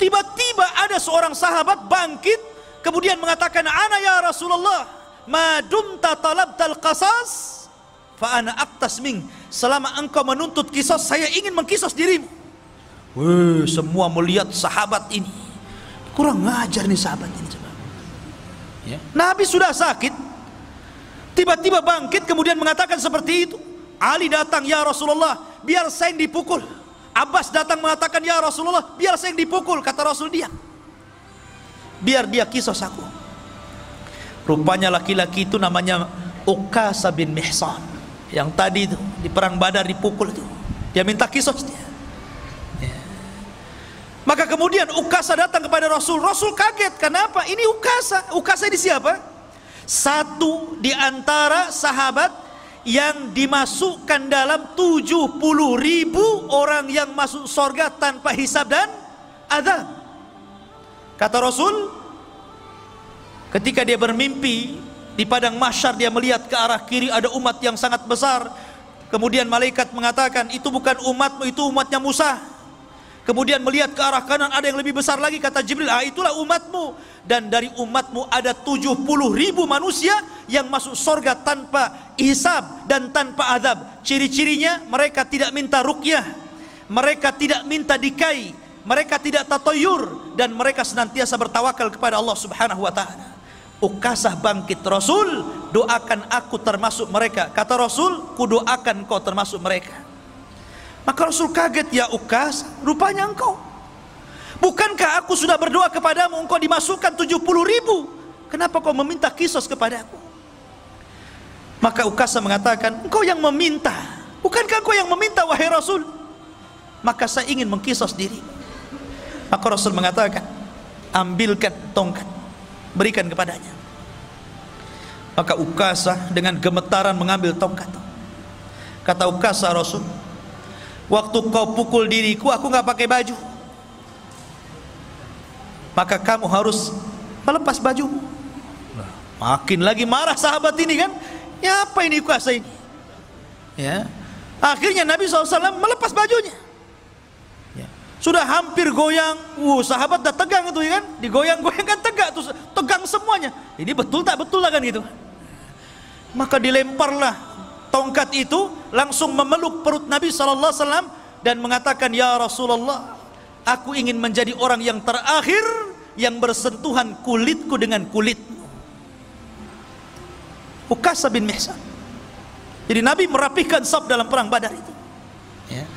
Tiba-tiba ada seorang sahabat bangkit kemudian mengatakan, ana ya Rasulullah, ma dumta talabtal qasas fa ana aqtas ming. Selama engkau menuntut kisos, saya ingin mengkisos dirimu. Wih, semua melihat sahabat ini. Kurang ngajar nih sahabat ini. Ya. Nabi sudah sakit, tiba-tiba bangkit kemudian mengatakan seperti itu. Ali datang, ya Rasulullah, biar saya yang dipukul. Abbas datang mengatakan, ya Rasulullah, biar saya yang dipukul. Kata Rasul, diam, biar dia kisos aku. Rupanya laki-laki itu namanya Ukasa bin Mihsan, yang tadi itu di perang Badar dipukul itu. Dia minta kisos dia. Ya. Maka kemudian Ukasa datang kepada Rasul. Rasul kaget, kenapa? Ini Ukasa. Ukasa ini siapa? Satu di antara sahabat yang dimasukkan dalam 70.000 orang yang masuk surga tanpa hisab dan azab. Kata Rasul, ketika dia bermimpi di padang mahsyar, dia melihat ke arah kiri ada umat yang sangat besar, Kemudian malaikat mengatakan, itu bukan umatmu, itu umatnya Musa. Kemudian melihat ke arah kanan, ada yang lebih besar lagi, kata Jibril, itulah umatmu. Dan dari umatmu ada 70.000 manusia yang masuk surga tanpa hisab dan tanpa azab. Ciri-cirinya, mereka tidak minta ruqyah, mereka tidak minta dikai, mereka tidak tatayur, dan mereka senantiasa bertawakal kepada Allah Subhanahu wa ta'ala. Ukasah bangkit, Rasul, doakan aku termasuk mereka. Kata Rasul, ku doakan kau termasuk mereka. Maka Rasul kaget, ya Ukasah, rupanya engkau. Bukankah aku sudah berdoa kepadamu, engkau dimasukkan 70.000? Kenapa kau meminta kisos kepadaku? Maka Ukasah mengatakan, engkau yang meminta. Bukankah engkau yang meminta, wahai Rasul? Maka saya ingin mengkisos diri. Maka Rasul mengatakan, ambilkan tongkat, berikan kepadanya. Maka Ukasah dengan gemetaran mengambil tongkat. Kata Ukasah, Rasul, waktu kau pukul diriku, aku nggak pakai baju, maka kamu harus melepas bajumu. Makin lagi marah sahabat ini kan, ya apa ini Ukasah ini? Ya, akhirnya Nabi SAW melepas bajunya. Ya. Sudah hampir goyang, sahabat dah tegang itu ya kan, digoyang-goyang kan tegak tuh, tegang semuanya. Ini betul tak betul lah kan gitu. Maka dilemparlah tongkat itu, langsung memeluk perut Nabi SAW dan mengatakan, ya Rasulullah, aku ingin menjadi orang yang terakhir yang bersentuhan kulitku dengan kulitmu. Ukasah bin Mihsan. Jadi Nabi merapihkan saf dalam perang Badar itu. Ya.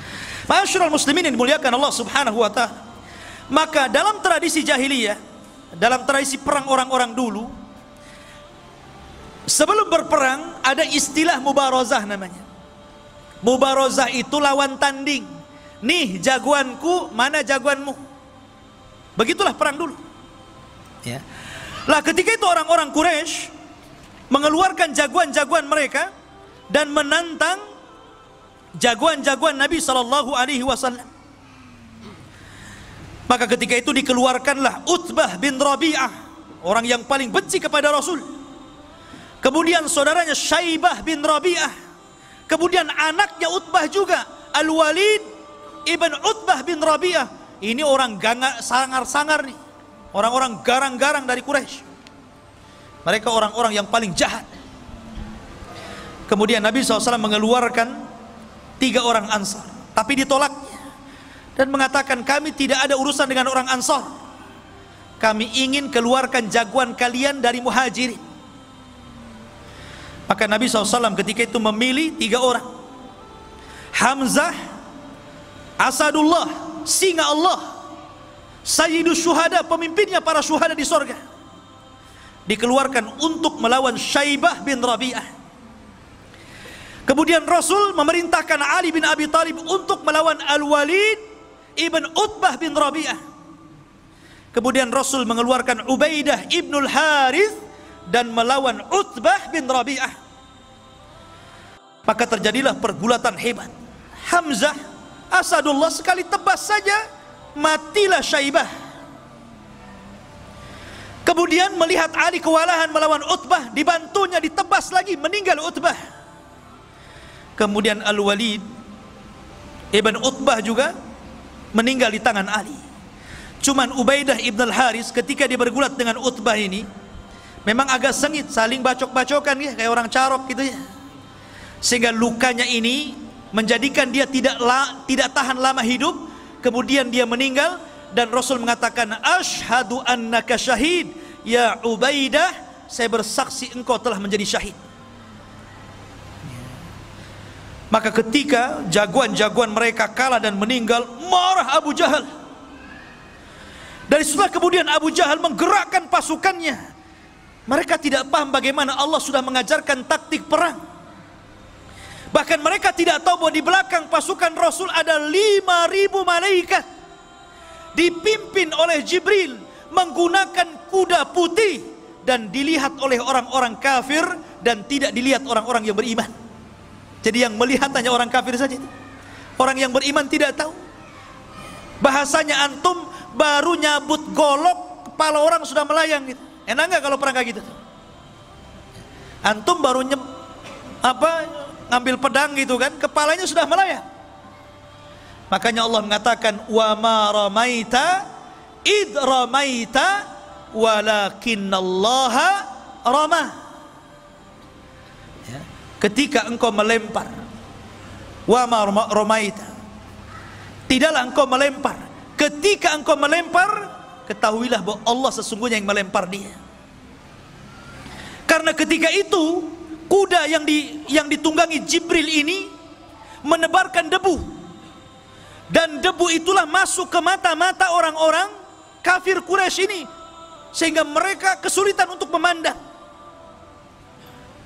Ma'asyiral muslimin yang dimuliakan Allah Subhanahu wa ta'ala. Maka dalam tradisi jahiliyah, dalam tradisi perang orang-orang dulu, sebelum berperang ada istilah mubarazah namanya. Mubarazah itu lawan tanding. Nih jagoanku, mana jagoanmu. Begitulah perang dulu. Ya. Lah ketika itu orang-orang Quraisy mengeluarkan jagoan-jagoan mereka dan menantang jagoan-jagoan Nabi sallallahu alaihi wasallam. Maka ketika itu dikeluarkanlah Utbah bin Rabi'ah, orang yang paling benci kepada Rasul. Kemudian saudaranya Syaibah bin Rabi'ah. Kemudian anaknya Utbah juga, Al-Walid ibn Utbah bin Rabi'ah. Ini orang sangar-sangar nih, orang-orang garang-garang dari Quraisy. Mereka orang-orang yang paling jahat. Kemudian Nabi SAW mengeluarkan 3 orang Ansar, tapi ditolaknya dan mengatakan, kami tidak ada urusan dengan orang Ansar. Kami ingin keluarkan jagoan kalian dari Muhajirin. Maka Nabi SAW ketika itu memilih 3 orang. Hamzah, Asadullah, singa Allah, Sayyidus Syuhada, pemimpinnya para syuhada di sorga, dikeluarkan untuk melawan Syaibah bin Rabi'ah. Kemudian Rasul memerintahkan Ali bin Abi Thalib untuk melawan Al-Walid ibn Utbah bin Rabi'ah. Kemudian Rasul mengeluarkan Ubaidah ibnul Harith dan melawan Utbah bin Rabi'ah. Maka terjadilah pergulatan hebat. Hamzah, Asadullah, sekali tebas saja matilah Syaibah. Kemudian melihat Ali kewalahan melawan Utbah, dibantunya ditebas lagi, meninggal Utbah. Kemudian Al-Walid ibn Utbah juga meninggal di tangan Ali. Cuman Ubaidah ibn al-Haris ketika dia bergulat dengan Utbah ini memang agak sengit, saling bacok-bacokan ya, kayak orang carok gitu ya. Sehingga lukanya ini menjadikan dia tidak tahan lama hidup. Kemudian dia meninggal dan Rasul mengatakan, asyhadu annaka syahid ya Ubaidah, saya bersaksi engkau telah menjadi syahid. Maka ketika jagoan-jagoan mereka kalah dan meninggal, marah Abu Jahal. Dari setelah kemudian Abu Jahal menggerakkan pasukannya. Mereka tidak paham bagaimana Allah sudah mengajarkan taktik perang. Bahkan mereka tidak tahu bahwa di belakang pasukan Rasul ada 5.000 malaikat, dipimpin oleh Jibril, menggunakan kuda putih, dan dilihat oleh orang-orang kafir dan tidak dilihat orang-orang yang beriman. Jadi yang melihat hanya orang kafir saja. Orang yang beriman tidak tahu. Bahasanya antum baru nyabut golok, kepala orang sudah melayang gitu. Enak nggak kalau perang kayak gitu? Antum baru ngambil pedang gitu kan, kepalanya sudah melayang. Makanya Allah mengatakan, wa ma ramaita id ramaita walakinnallaha rama. Ya. Ketika engkau melempar, wa ma ramaita, tidaklah engkau melempar. Ketika engkau melempar, ketahuilah bahwa Allah sesungguhnya yang melempar dia. Karena ketika itu kuda yang ditunggangi Jibril ini menebarkan debu, dan debu itulah masuk ke mata-mata orang-orang kafir Quraisy ini, sehingga mereka kesulitan untuk memandang.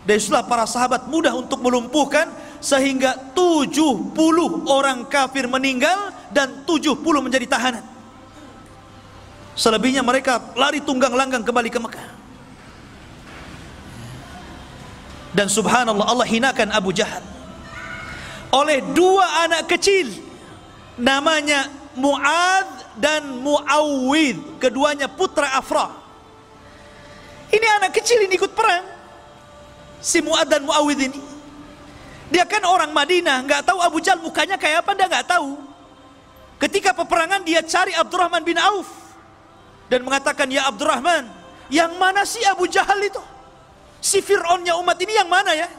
Dan itulah para sahabat mudah untuk melumpuhkan, sehingga 70 orang kafir meninggal dan 70 menjadi tahanan. Selebihnya mereka lari tunggang langgang kembali ke Mekah. Dan subhanallah, Allah hinakan Abu Jahal oleh dua anak kecil, namanya Mu'adz dan Mu'awwidh, keduanya putra Afra. Ini anak kecil ini ikut perang, si Mu'adz dan Mu'awwidh ini. Dia kan orang Madinah, nggak tahu Abu Jahal mukanya kayak apa, dia nggak tahu. Ketika peperangan dia cari Abdurrahman bin Auf dan mengatakan, ya Abdurrahman, yang mana sih Abu Jahal itu? Si Fir'aunnya umat ini yang mana ya?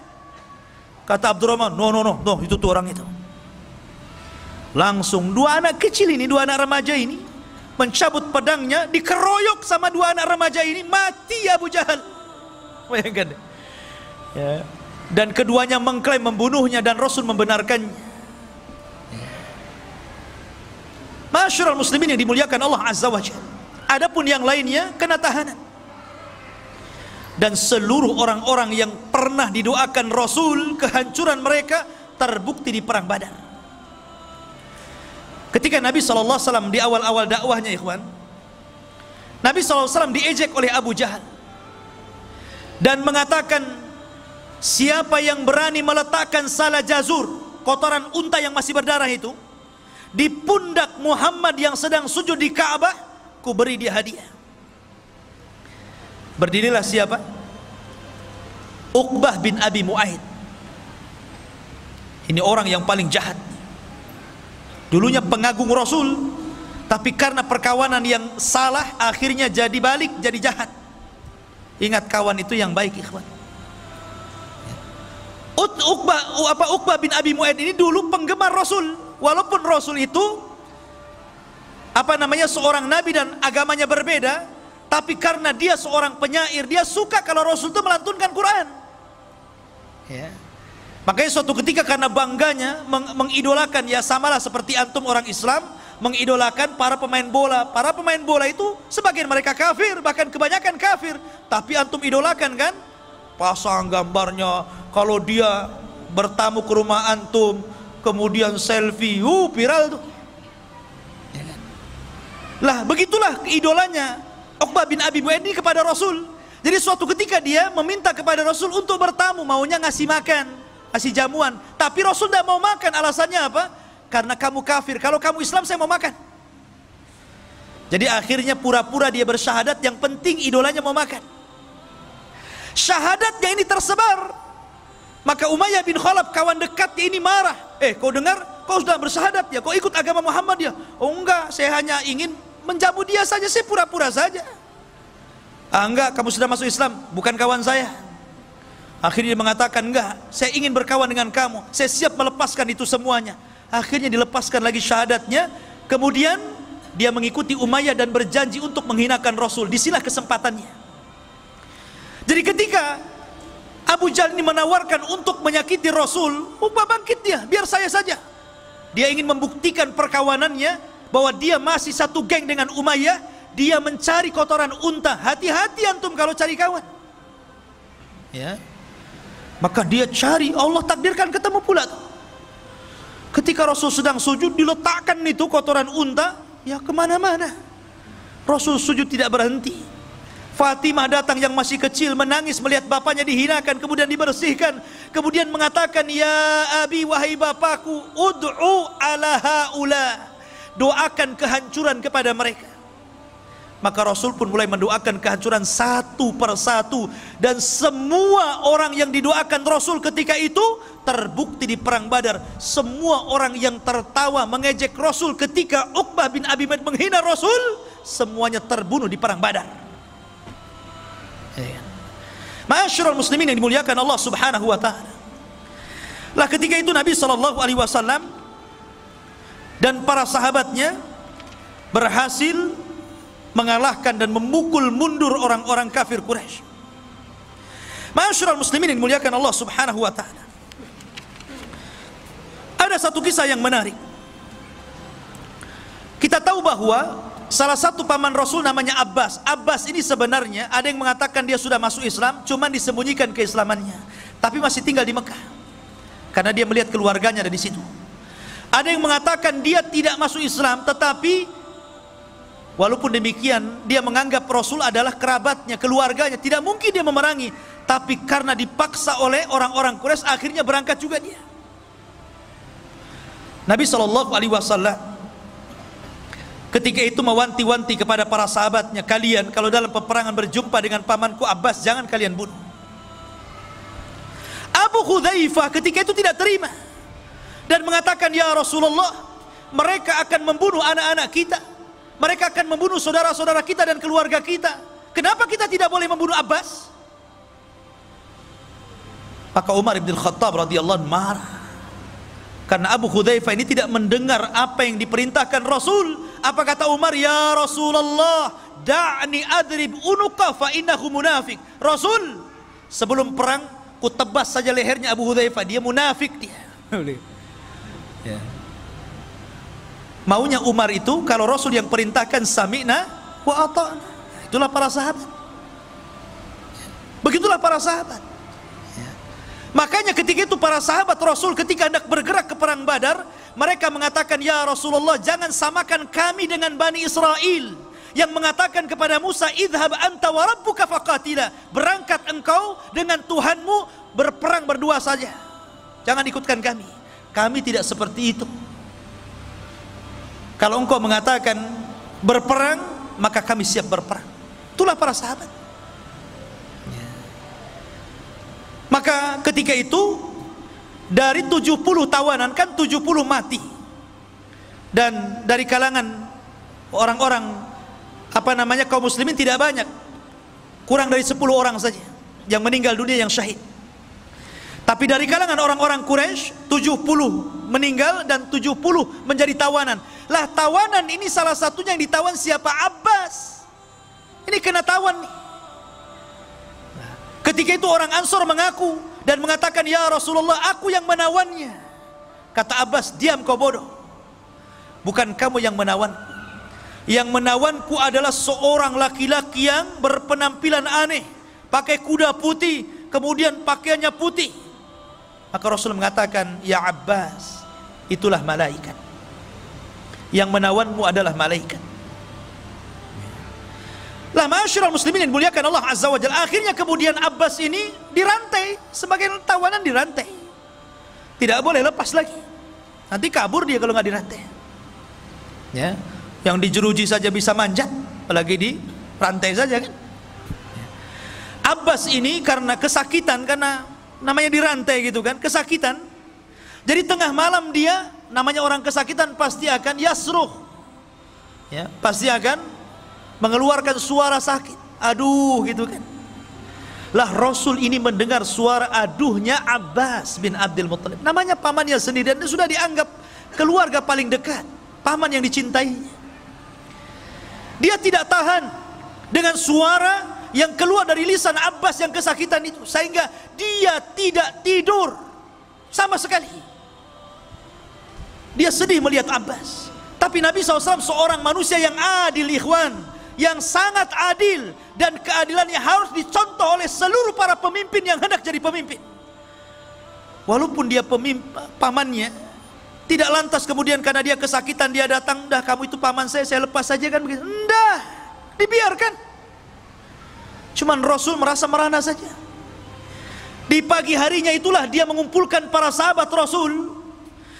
Kata Abdurrahman, no, itu tuh orang itu. Langsung dua anak kecil ini, dua anak remaja ini mencabut pedangnya, dikeroyok sama dua anak remaja ini, mati Abu Jahal. Bayangkan ya. Dan keduanya mengklaim membunuhnya dan Rasul membenarkannya. Masyarul muslimin yang dimuliakan Allah Azza wa Jalla. Adapun yang lainnya kena tahanan. Dan seluruh orang-orang yang pernah didoakan Rasul kehancuran mereka terbukti di perang Badar. Ketika Nabi SAW di awal-awal dakwahnya, ikhwan, Nabi SAW diejek oleh Abu Jahal dan mengatakan, siapa yang berani meletakkan salah jazur, kotoran unta yang masih berdarah itu, di pundak Muhammad yang sedang sujud di Ka'bah, ku beri dia hadiah. Berdirilah siapa? Uqbah bin Abi Mu'aid. Ini orang yang paling jahat. Dulunya pengagung Rasul, tapi karena perkawanan yang salah, akhirnya jadi balik, jadi jahat. Ingat, kawan itu yang baik, ikhwan. Uqbah bin Abi Mu'aid ini dulu penggemar Rasul. Walaupun Rasul itu seorang nabi dan agamanya berbeda, tapi karena dia seorang penyair, dia suka kalau Rasul itu melantunkan Quran ya. Makanya suatu ketika karena bangganya mengidolakan, ya samalah seperti antum orang Islam mengidolakan para pemain bola. Para pemain bola itu sebagian mereka kafir, bahkan kebanyakan kafir, tapi antum idolakan kan, pasang gambarnya, kalau dia bertamu ke rumah antum kemudian selfie, viral tuh ya kan? Lah begitulah idolanya Uqbah bin Abi Mu'aid ini kepada Rasul. Jadi suatu ketika dia meminta kepada Rasul untuk bertamu, maunya ngasih makan, ngasih jamuan, tapi Rasul tidak mau makan. Alasannya apa? Karena kamu kafir, kalau kamu Islam saya mau makan. Jadi akhirnya pura-pura dia bersyahadat, yang penting idolanya mau makan. Syahadatnya ini tersebar, maka Umayyah bin Khalaf, kawan dekatnya ini marah. Kau dengar, kau sudah bersyahadat ya, kau ikut agama Muhammad ya? Oh enggak, saya hanya ingin menjamu dia saja, saya pura-pura saja. Enggak, kamu sudah masuk Islam, bukan kawan saya. Akhirnya dia mengatakan, enggak, saya ingin berkawan dengan kamu, saya siap melepaskan itu semuanya. Akhirnya dilepaskan lagi syahadatnya. Kemudian dia mengikuti Umayyah dan berjanji untuk menghinakan Rasul. Disinilah kesempatannya. Jadi ketika Abu Jahal ini menawarkan untuk menyakiti Rasul, Uqbah bangkit dia, biar saya saja. Dia ingin membuktikan perkawanannya, bahwa dia masih satu geng dengan Umayyah. Dia mencari kotoran unta. Hati-hati antum kalau cari kawan ya. Maka dia cari, Allah takdirkan ketemu pula tuh. Ketika Rasul sedang sujud, diletakkan itu kotoran unta, ya kemana-mana. Rasul sujud tidak berhenti. Fatimah datang yang masih kecil, menangis melihat bapaknya dihinakan, kemudian dibersihkan, kemudian mengatakan, ya abi, wahai bapakku, ud'u ala haula, doakan kehancuran kepada mereka. maka Rasul pun mulai mendoakan kehancuran satu persatu, dan semua orang yang didoakan Rasul ketika itu terbukti di perang Badar. Semua orang yang tertawa mengejek Rasul ketika Uqbah bin Abi Mu'ayth menghina Rasul, semuanya terbunuh di perang Badar. Ma'asyiral muslimin yang dimuliakan Allah Subhanahu wa taala. Lah ketika itu Nabi sallallahu alaihi wasallam dan para sahabatnya berhasil mengalahkan dan memukul mundur orang-orang kafir Quraisy. Ma'asyiral muslimin yang dimuliakan Allah Subhanahu wa taala. Ada satu kisah yang menarik. Kita tahu bahwa salah satu paman Rasul namanya Abbas. Abbas ini sebenarnya ada yang mengatakan dia sudah masuk Islam, cuman disembunyikan keislamannya, tapi masih tinggal di Mekah karena dia melihat keluarganya ada di situ. Ada yang mengatakan dia tidak masuk Islam, tetapi walaupun demikian dia menganggap Rasul adalah kerabatnya, keluarganya, tidak mungkin dia memerangi, tapi karena dipaksa oleh orang-orang Quraisy akhirnya berangkat juga dia. Nabi SAW ketika itu mewanti-wanti kepada para sahabatnya, kalian kalau dalam peperangan berjumpa dengan pamanku Abbas, jangan kalian bunuh. Abu Hudzaifah ketika itu tidak terima dan mengatakan, ya Rasulullah, mereka akan membunuh anak-anak kita, mereka akan membunuh saudara-saudara kita dan keluarga kita, kenapa kita tidak boleh membunuh Abbas? Maka Umar bin Khattab radhiyallahu anhu marah karena Abu Hudzaifah ini tidak mendengar apa yang diperintahkan Rasul. Apa kata Umar? Ya Rasulullah, da'ni adrib unuka fa innahu munafik. Rasul, sebelum perang ku tebas saja lehernya Abu Hudzaifah, dia munafik dia. Ya. Maunya Umar itu kalau Rasul yang perintahkan sami'na wa ata'na. Itulah para sahabat. Begitulah para sahabat. Ya. Makanya ketika itu para sahabat Rasul ketika hendak bergerak ke perang Badar, mereka mengatakan, ya Rasulullah, jangan samakan kami dengan Bani Israel yang mengatakan kepada Musa, idhab anta wa rabbuka faqatila, berangkat engkau dengan Tuhanmu berperang berdua saja, jangan ikutkan kami. Kami tidak seperti itu. Kalau engkau mengatakan berperang, maka kami siap berperang. Itulah para sahabat. Maka ketika itu dari 70 tawanan kan 70 mati, dan dari kalangan orang-orang kaum muslimin tidak banyak, kurang dari 10 orang saja yang meninggal dunia, yang syahid. Tapi dari kalangan orang-orang Quraisy 70 meninggal dan 70 menjadi tawanan. Lah tawanan ini salah satunya yang ditawan siapa? Abbas. Ini kena tawan nih. Ketika itu orang Ansor mengaku dan mengatakan, ya Rasulullah, aku yang menawannya. Kata Abbas, diam kau bodoh, bukan kamu yang menawanku. Yang menawanku adalah seorang laki-laki yang berpenampilan aneh, pakai kuda putih, kemudian pakaiannya putih. Maka Rasul mengatakan, ya Abbas, itulah malaikat. Yang menawanmu adalah malaikat. Lah ma'asyiral muslimin yang dimuliakan Allah Azza wa Jalla, akhirnya kemudian Abbas ini dirantai, sebagai tawanan dirantai, tidak boleh lepas lagi, nanti kabur dia kalau nggak dirantai. Ya, yang dijeruji saja bisa manjat, apalagi di rantai saja kan. Abbas ini karena kesakitan, karena namanya dirantai gitu kan, kesakitan. Jadi tengah malam dia, namanya orang kesakitan pasti akan yasruh, ya, pasti akan mengeluarkan suara sakit, aduh gitu kan. Lah Rasul ini mendengar suara aduhnya Abbas bin Abdul Muttalib, namanya pamannya sendiri, dan sudah dianggap keluarga paling dekat, paman yang dicintainya. Dia tidak tahan dengan suara yang keluar dari lisan Abbas yang kesakitan itu, sehingga dia tidak tidur sama sekali. Dia sedih melihat Abbas. Tapi Nabi SAW seorang manusia yang adil, ikhwan, yang sangat adil, dan keadilannya harus dicontoh oleh seluruh para pemimpin yang hendak jadi pemimpin. Walaupun dia pamannya, tidak lantas kemudian karena dia kesakitan dia datang, dah kamu itu paman saya lepas saja kan begitu. Enggak, dibiarkan. Cuman Rasul merasa merana saja. Di pagi harinya itulah dia mengumpulkan para sahabat Rasul.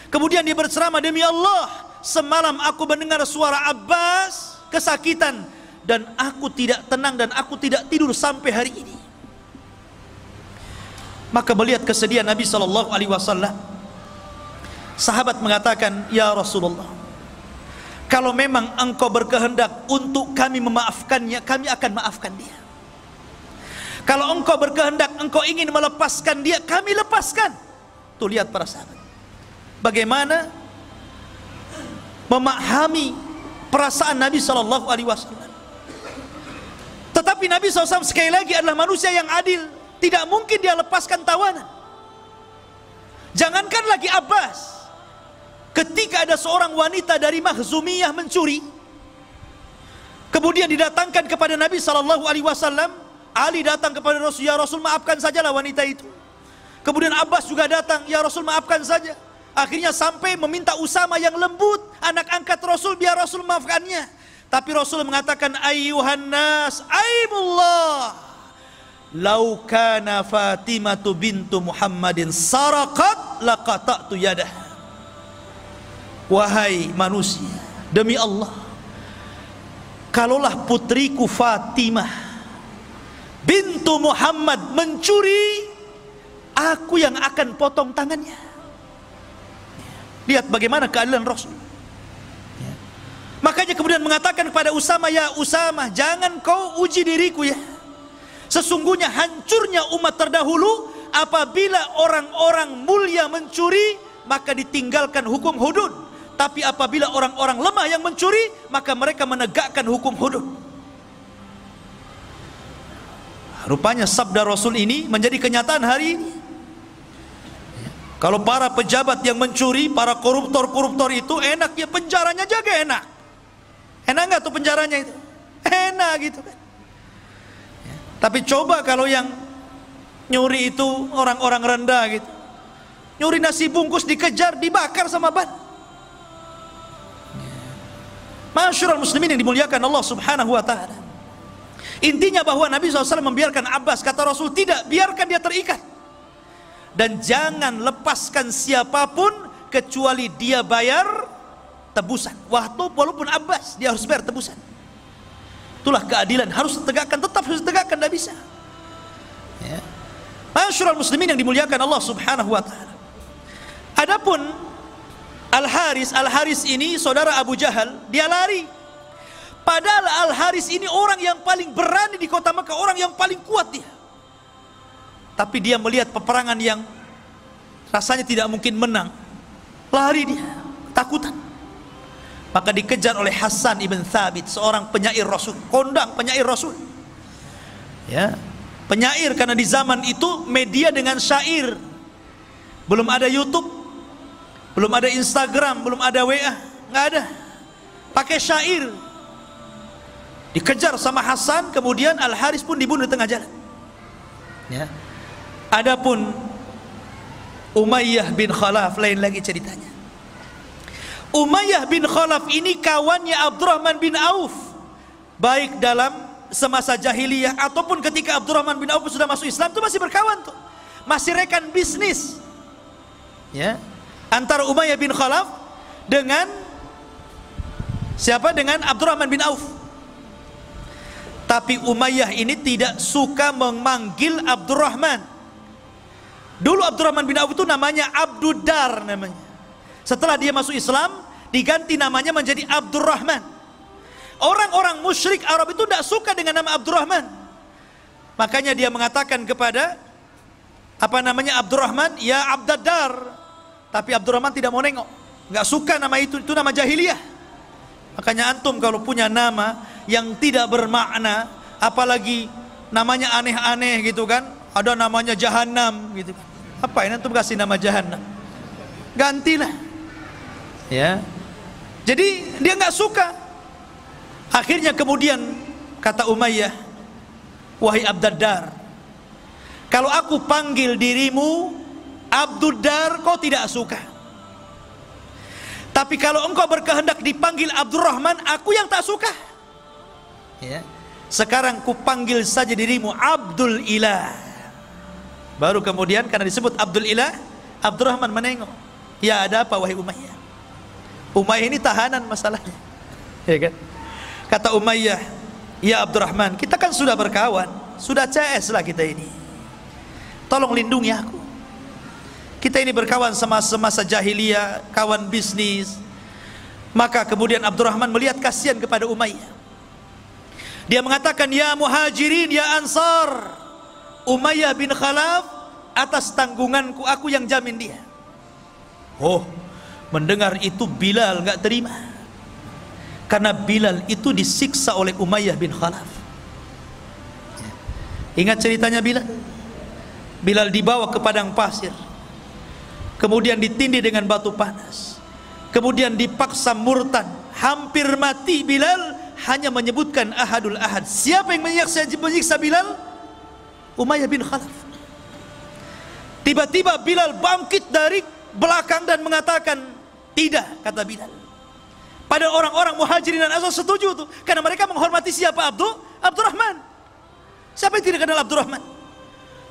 Kemudian dia berceramah, demi Allah, semalam aku mendengar suara Abbas kesakitan, dan aku tidak tenang dan aku tidak tidur sampai hari ini. Maka melihat kesedihan Nabi SAW, sahabat mengatakan, ya Rasulullah, kalau memang engkau berkehendak untuk kami memaafkannya, kami akan maafkan dia. Kalau engkau berkehendak, engkau ingin melepaskan dia, kami lepaskan. Tuh lihat para sahabat, bagaimana memahami perasaan Nabi SAW. Tetapi Nabi SAW sekali lagi adalah manusia yang adil. Tidak mungkin dia lepaskan tawanan. Jangankan lagi Abbas, ketika ada seorang wanita dari Makhzumiyah mencuri, kemudian didatangkan kepada Nabi SAW, Ali datang kepada Rasul, ya Rasul maafkan sajalah wanita itu. Kemudian Abbas juga datang, ya Rasul maafkan saja. Akhirnya sampai meminta Usama yang lembut, anak angkat Rasul, biar Rasul maafkannya. Tapi Rasul mengatakan, ayyuhan nas, aimullah, lau kana Fatimatu bintu Muhammadin saraqat laqata'tu yadah. Wahai manusia, demi Allah, kalaulah putriku Fatimah bintu Muhammad mencuri, aku yang akan potong tangannya. Lihat bagaimana keadilan Rasul. Makanya kemudian mengatakan kepada Usama, ya Usama, jangan kau uji diriku ya. Sesungguhnya hancurnya umat terdahulu apabila orang-orang mulia mencuri, maka ditinggalkan hukum hudud. Tapi apabila orang-orang lemah yang mencuri, maka mereka menegakkan hukum hudud. Rupanya sabda Rasul ini menjadi kenyataan hari ini. Kalau para pejabat yang mencuri, para koruptor-koruptor itu enaknya penjaranya jaga enak. Enak nggak tuh penjaranya itu? Enak gitu kan. Tapi coba kalau yang nyuri itu orang-orang rendah gitu, nyuri nasi bungkus dikejar, dibakar sama ban. Masyarul muslimin yang dimuliakan Allah Subhanahu wa ta'ala. Intinya bahwa Nabi SAW membiarkan Abbas, kata Rasul, tidak, biarkan dia terikat. Dan jangan lepaskan siapapun kecuali dia bayar tebusan. Walaupun Abbas, dia harus bayar tebusan. Itulah keadilan, harus ditegakkan, tetap harus ditegakkan, tidak bisa. Ya. Masyarul muslimin yang dimuliakan Allah Subhanahu wa ta'ala. Adapun Al-Haris ini saudara Abu Jahal, dia lari. Padahal Al-Haris ini orang yang paling berani di kota Mekah, orang yang paling kuat dia. Tapi dia melihat peperangan yang rasanya tidak mungkin menang, lari dia, takutan. Maka dikejar oleh Hasan ibn Thabit, seorang penyair Rasul, kondang penyair Rasul. Ya, penyair karena di zaman itu media dengan syair. Belum ada YouTube, belum ada Instagram, belum ada WA, nggak ada. Pakai syair. Dikejar sama Hasan, kemudian Al-Haris pun dibunuh di tengah jalan. Ya. Adapun Umayyah bin Khalaf lain lagi ceritanya. Umayyah bin Khalaf ini kawannya Abdurrahman bin Auf, baik dalam semasa jahiliyah ataupun ketika Abdurrahman bin Auf sudah masuk Islam, itu masih berkawan tuh, masih rekan bisnis. Ya, antara Umayyah bin Khalaf dengan siapa? Dengan Abdurrahman bin Auf. Tapi Umayyah ini tidak suka memanggil Abdurrahman. Dulu Abdurrahman bin Auf itu namanya Abduddar namanya. Setelah dia masuk Islam, diganti namanya menjadi Abdurrahman. Orang-orang musyrik Arab itu tidak suka dengan nama Abdurrahman. Makanya dia mengatakan kepada Abdurrahman, ya Abdaddar. Tapi Abdurrahman tidak mau nengok, nggak suka nama itu nama jahiliyah. Makanya antum kalau punya nama yang tidak bermakna, apalagi namanya aneh-aneh gitu kan, ada namanya Jahannam gitu kan, apa ini antum kasih nama Jahannam, gantilah. Ya, jadi dia nggak suka. Akhirnya kemudian kata Umayyah, wahai Abdaddar, kalau aku panggil dirimu Abduddar, kau tidak suka. Tapi kalau engkau berkehendak dipanggil Abdurrahman, aku yang tak suka. Ya. Sekarang ku panggil saja dirimu Abdul Ilah. Baru kemudian karena disebut Abdul Ilah, Abdurrahman menengok. Ya, ada apa wahai Umayyah? Umayyah ini tahanan masalahnya, ya kan? Kata Umayyah, Ya Abdurrahman, kita kan sudah berkawan, sudah CS lah kita ini, tolong lindungi aku. Kita ini berkawan semasa jahiliyah, kawan bisnis. Maka kemudian Abdurrahman melihat kasihan kepada Umayyah. Dia mengatakan, ya Muhajirin, ya Ansar, Umayyah bin Khalaf atas tanggunganku, aku yang jamin dia. Oh, mendengar itu Bilal gak terima, karena Bilal itu disiksa oleh Umayyah bin Khalaf. Ingat ceritanya Bilal? Bilal dibawa ke padang pasir, kemudian ditindih dengan batu panas, kemudian dipaksa murtad, hampir mati Bilal, hanya menyebutkan ahadul ahad. Siapa yang menyiksa Bilal? Umayyah bin Khalaf. Tiba-tiba Bilal bangkit dari belakang dan mengatakan, tidak, kata Bilal. Pada orang-orang Muhajirin dan Ansar setuju tuh, karena mereka menghormati siapa? Abdurrahman. Siapa yang tidak kenal Abdurrahman?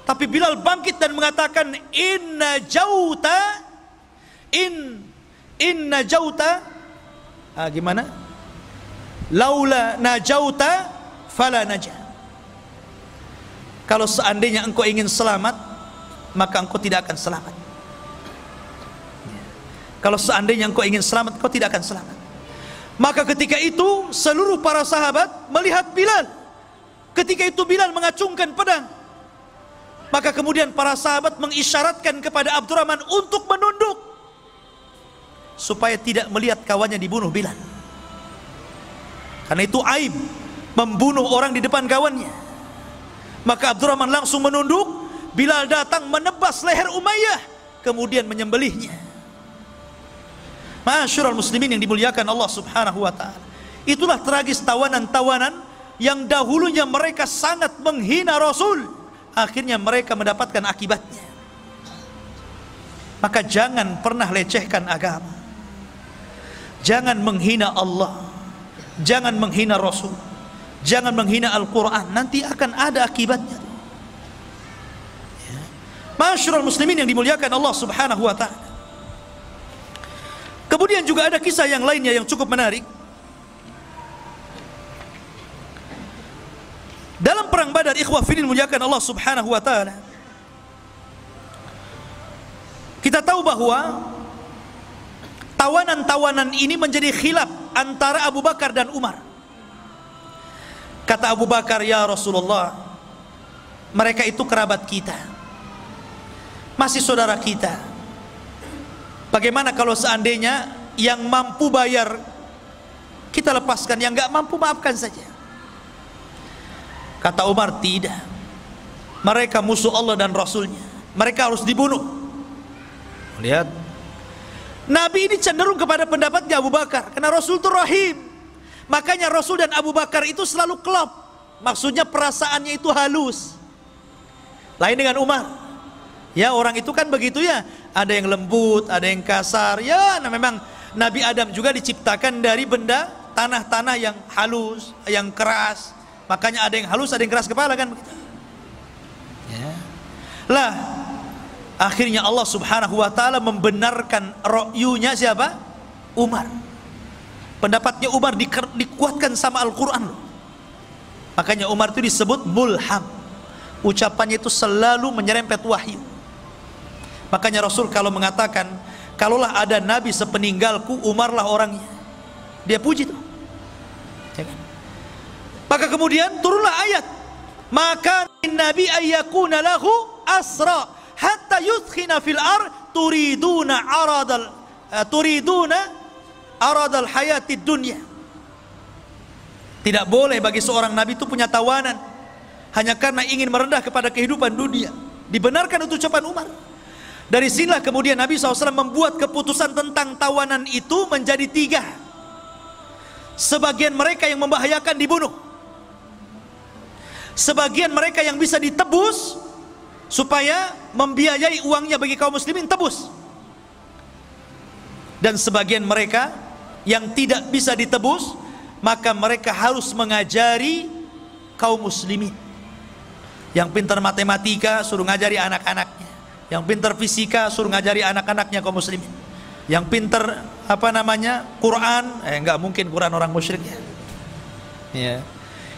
Tapi Bilal bangkit dan mengatakan, inna jauta, gimana? Laula najauta fala najah. Kalau seandainya engkau ingin selamat, maka engkau tidak akan selamat. Kalau seandainya engkau ingin selamat, engkau tidak akan selamat. Maka ketika itu seluruh para sahabat melihat Bilal. Ketika itu Bilal mengacungkan pedang. Maka kemudian para sahabat mengisyaratkan kepada Abdurrahman untuk menunduk, supaya tidak melihat kawannya dibunuh Bilal. Karena itu aib membunuh orang di depan kawannya. Maka Abdurrahman langsung menunduk. Bilal datang menebas leher Umayyah, kemudian menyembelihnya. Ma'asyiral muslimin yang dimuliakan Allah Subhanahu wa taala. Itulah tragis tawanan-tawanan yang dahulunya mereka sangat menghina Rasul, akhirnya mereka mendapatkan akibatnya. Maka jangan pernah lecehkan agama. Jangan menghina Allah, jangan menghina Rasul, jangan menghina Al-Quran, nanti akan ada akibatnya. Ma'asyiral muslimin yang dimuliakan Allah Subhanahu wa taala. Kemudian juga ada kisah yang lainnya yang cukup menarik. Dalam perang Badar, ikhwah fillah dimuliakan Allah Subhanahu wa taala, kita tahu bahwa tawanan-tawanan ini menjadi khilaf antara Abu Bakar dan Umar. Kata Abu Bakar, ya Rasulullah, mereka itu kerabat kita, masih saudara kita. Bagaimana kalau seandainya yang mampu bayar kita lepaskan, yang nggak mampu maafkan saja? Kata Umar, tidak, mereka musuh Allah dan Rasulnya, mereka harus dibunuh. Lihat, Nabi ini cenderung kepada pendapatnya Abu Bakar, karena Rasul itu rahim. Makanya Rasul dan Abu Bakar itu selalu klop, maksudnya perasaannya itu halus. Lain dengan Umar. Ya, orang itu kan begitu ya, ada yang lembut, ada yang kasar. Ya, nah memang Nabi Adam juga diciptakan dari benda tanah-tanah yang halus, yang keras. Makanya ada yang halus, ada yang keras kepala, kan begitu. Ya. Lah, akhirnya Allah Subhanahu wa taala membenarkan ra'yunya siapa? Umar. Pendapatnya Umar dikuatkan sama Al-Qur'an. Makanya Umar itu disebut mulham. Ucapannya itu selalu menyerempet wahyu. Makanya Rasul kalau mengatakan, kalaulah ada nabi sepeninggalku, Umarlah orangnya. Dia puji tuh. Ya kan? Maka kemudian turunlah ayat, maka nabi ayyakuna lahu asra hatta yudkhina fil ar turiduna aradal hayatid dunya. Tidak boleh bagi seorang nabi itu punya tawanan hanya karena ingin merendah kepada kehidupan dunia. Dibenarkan itu ucapan Umar. Dari sinilah kemudian Nabi SAW membuat keputusan tentang tawanan itu menjadi 3. Sebagian mereka yang membahayakan dibunuh, sebagian mereka yang bisa ditebus supaya membiayai uangnya bagi kaum muslimin, tebus. Dan sebagian mereka yang tidak bisa ditebus, maka mereka harus mengajari kaum muslimin. Yang pintar matematika suruh ngajari anak-anaknya, yang pintar fisika suruh ngajari anak-anaknya kaum muslimin. Yang pintar Quran, enggak mungkin Quran orang musyrik ya. Ya.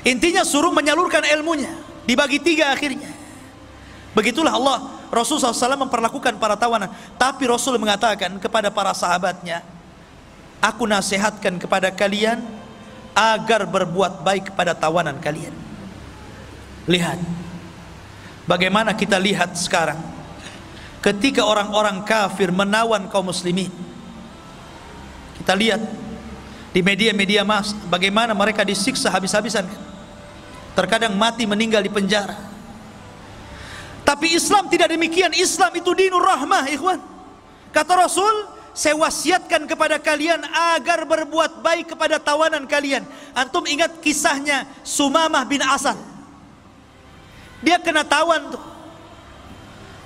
Intinya suruh menyalurkan ilmunya, dibagi 3 akhirnya. Begitulah Allah, Rasul SAW memperlakukan para tawanan. Tapi Rasul mengatakan kepada para sahabatnya, aku nasihatkan kepada kalian agar berbuat baik kepada tawanan kalian. Lihat bagaimana kita lihat sekarang, ketika orang-orang kafir menawan kaum muslimin. Kita lihat di media-media mas bagaimana mereka disiksa habis-habisan, terkadang mati meninggal di penjara. Tapi Islam tidak demikian. Islam itu dinur rahmah, ikhwan. Kata Rasul, saya wasiatkan kepada kalian agar berbuat baik kepada tawanan kalian. Antum ingat kisahnya Sumamah bin Asal? Dia kena tawan tuh,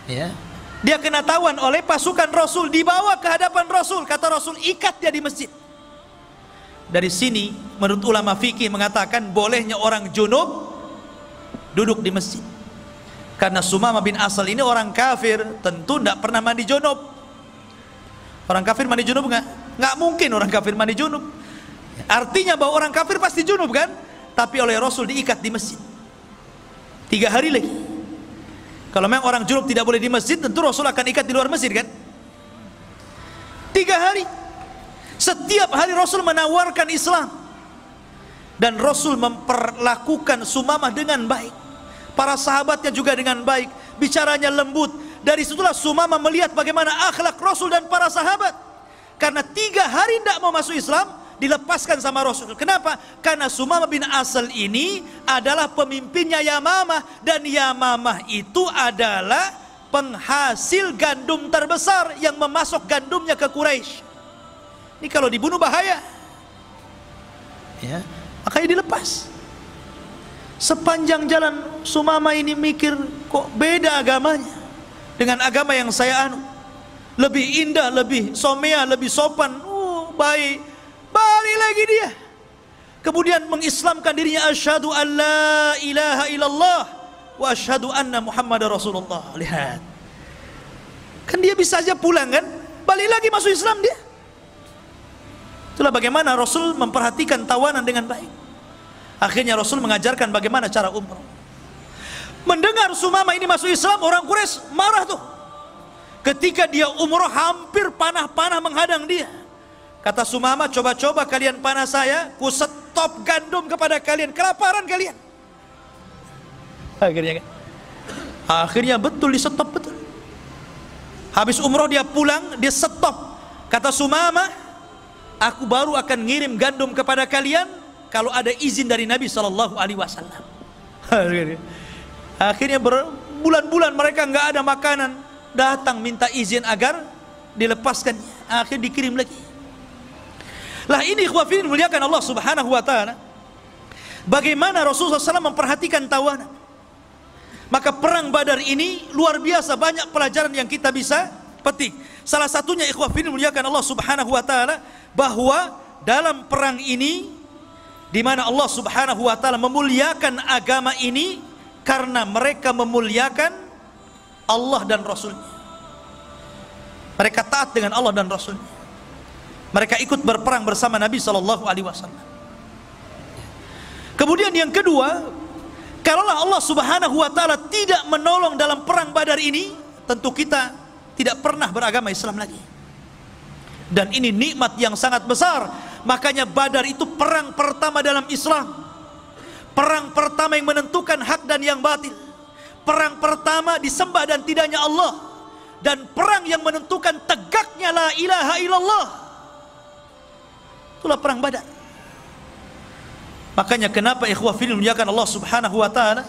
ya. Dia kena tawan oleh pasukan Rasul, dibawa ke hadapan Rasul. Kata Rasul, ikat dia di masjid. Dari sini menurut ulama fikih mengatakan bolehnya orang junub duduk di masjid. Karena Sumamah bin Asal ini orang kafir, tentu tidak pernah mandi junub. Orang kafir mandi junub nggak mungkin orang kafir mandi junub. Artinya bahwa orang kafir pasti junub kan? Tapi oleh Rasul diikat di masjid 3 hari lagi. Kalau memang orang junub tidak boleh di masjid, tentu Rasul akan ikat di luar masjid kan? 3 hari. Setiap hari Rasul menawarkan Islam, dan Rasul memperlakukan Sumamah dengan baik, para sahabatnya juga dengan baik, bicaranya lembut. Dari situlah Sumamah melihat bagaimana akhlak Rasul dan para sahabat. Karena 3 hari tidak mau masuk Islam, dilepaskan sama Rasul. Kenapa? Karena Sumamah bin Asal ini adalah pemimpinnya Yamamah, dan Yamamah itu adalah penghasil gandum terbesar yang memasok gandumnya ke Quraisy. Ini kalau dibunuh bahaya, ya, makanya dilepas. Sepanjang jalan Sumamah ini mikir, kok beda agamanya dengan agama yang saya anu, lebih indah, lebih somea, lebih sopan, baik. Balik lagi dia, kemudian mengislamkan dirinya, asyhadu an la ilaha illallah wa asyhadu anna Muhammadar Rasulullah. Lihat, kan dia bisa aja pulang kan, balik lagi masuk Islam dia. Itulah bagaimana Rasul memperhatikan tawanan dengan baik. Akhirnya Rasul mengajarkan bagaimana cara umroh. Mendengar Sumamah ini masuk Islam, orang Quraisy marah tuh. Ketika dia umroh, hampir panah-panah menghadang dia. Kata Sumamah, coba-coba kalian panah saya, ku stop gandum kepada kalian, kelaparan kalian. Akhirnya betul, di stop betul. Habis umroh dia pulang, dia stop. Kata Sumamah, aku baru akan ngirim gandum kepada kalian kalau ada izin dari Nabi SAW. Akhirnya berbulan-bulan mereka nggak ada makanan, datang minta izin agar dilepaskan. Akhirnya dikirim lagi. Lah ini ikhwafidin muliakan Allah Subhanahu wa ta'ala, bagaimana Rasulullah SAW memperhatikan tawanan. Maka perang Badar ini luar biasa, banyak pelajaran yang kita bisa petik. Salah satunya ikhwafidin muliakan Allah Subhanahu wa ta'ala, bahwa dalam perang ini, di mana Allah Subhanahu wa ta'ala memuliakan agama ini karena mereka memuliakan Allah dan Rasulnya. Mereka taat dengan Allah dan Rasulnya. Mereka ikut berperang bersama Nabi SAW. Kemudian yang kedua, kalaulah Allah Subhanahu wa ta'ala tidak menolong dalam perang Badar ini, tentu kita tidak pernah beragama Islam lagi. Dan ini nikmat yang sangat besar. Makanya Badar itu perang pertama dalam Islam, perang pertama yang menentukan hak dan yang batil, perang pertama disembah dan tidaknya Allah, dan perang yang menentukan tegaknya la ilaha illallah. Itulah perang Badar. Makanya kenapa ikhwah fillah muliakan Allah Subhanahu wa ta'ala,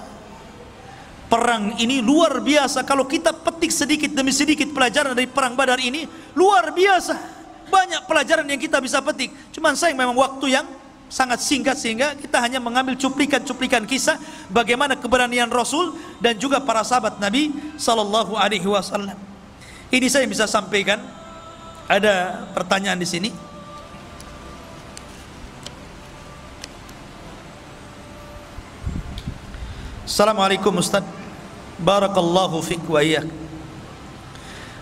perang ini luar biasa. Kalau kita petik sedikit demi sedikit pelajaran dari perang Badar ini, luar biasa. Banyak pelajaran yang kita bisa petik. Cuman sayang memang waktu yang sangat singkat, sehingga kita hanya mengambil cuplikan-cuplikan kisah bagaimana keberanian Rasul dan juga para sahabat Nabi sallallahu alaihi wasallam. Ini saya bisa sampaikan. Ada pertanyaan di sini. Assalamualaikum Ustaz, barakallahu fiik wa iyyak.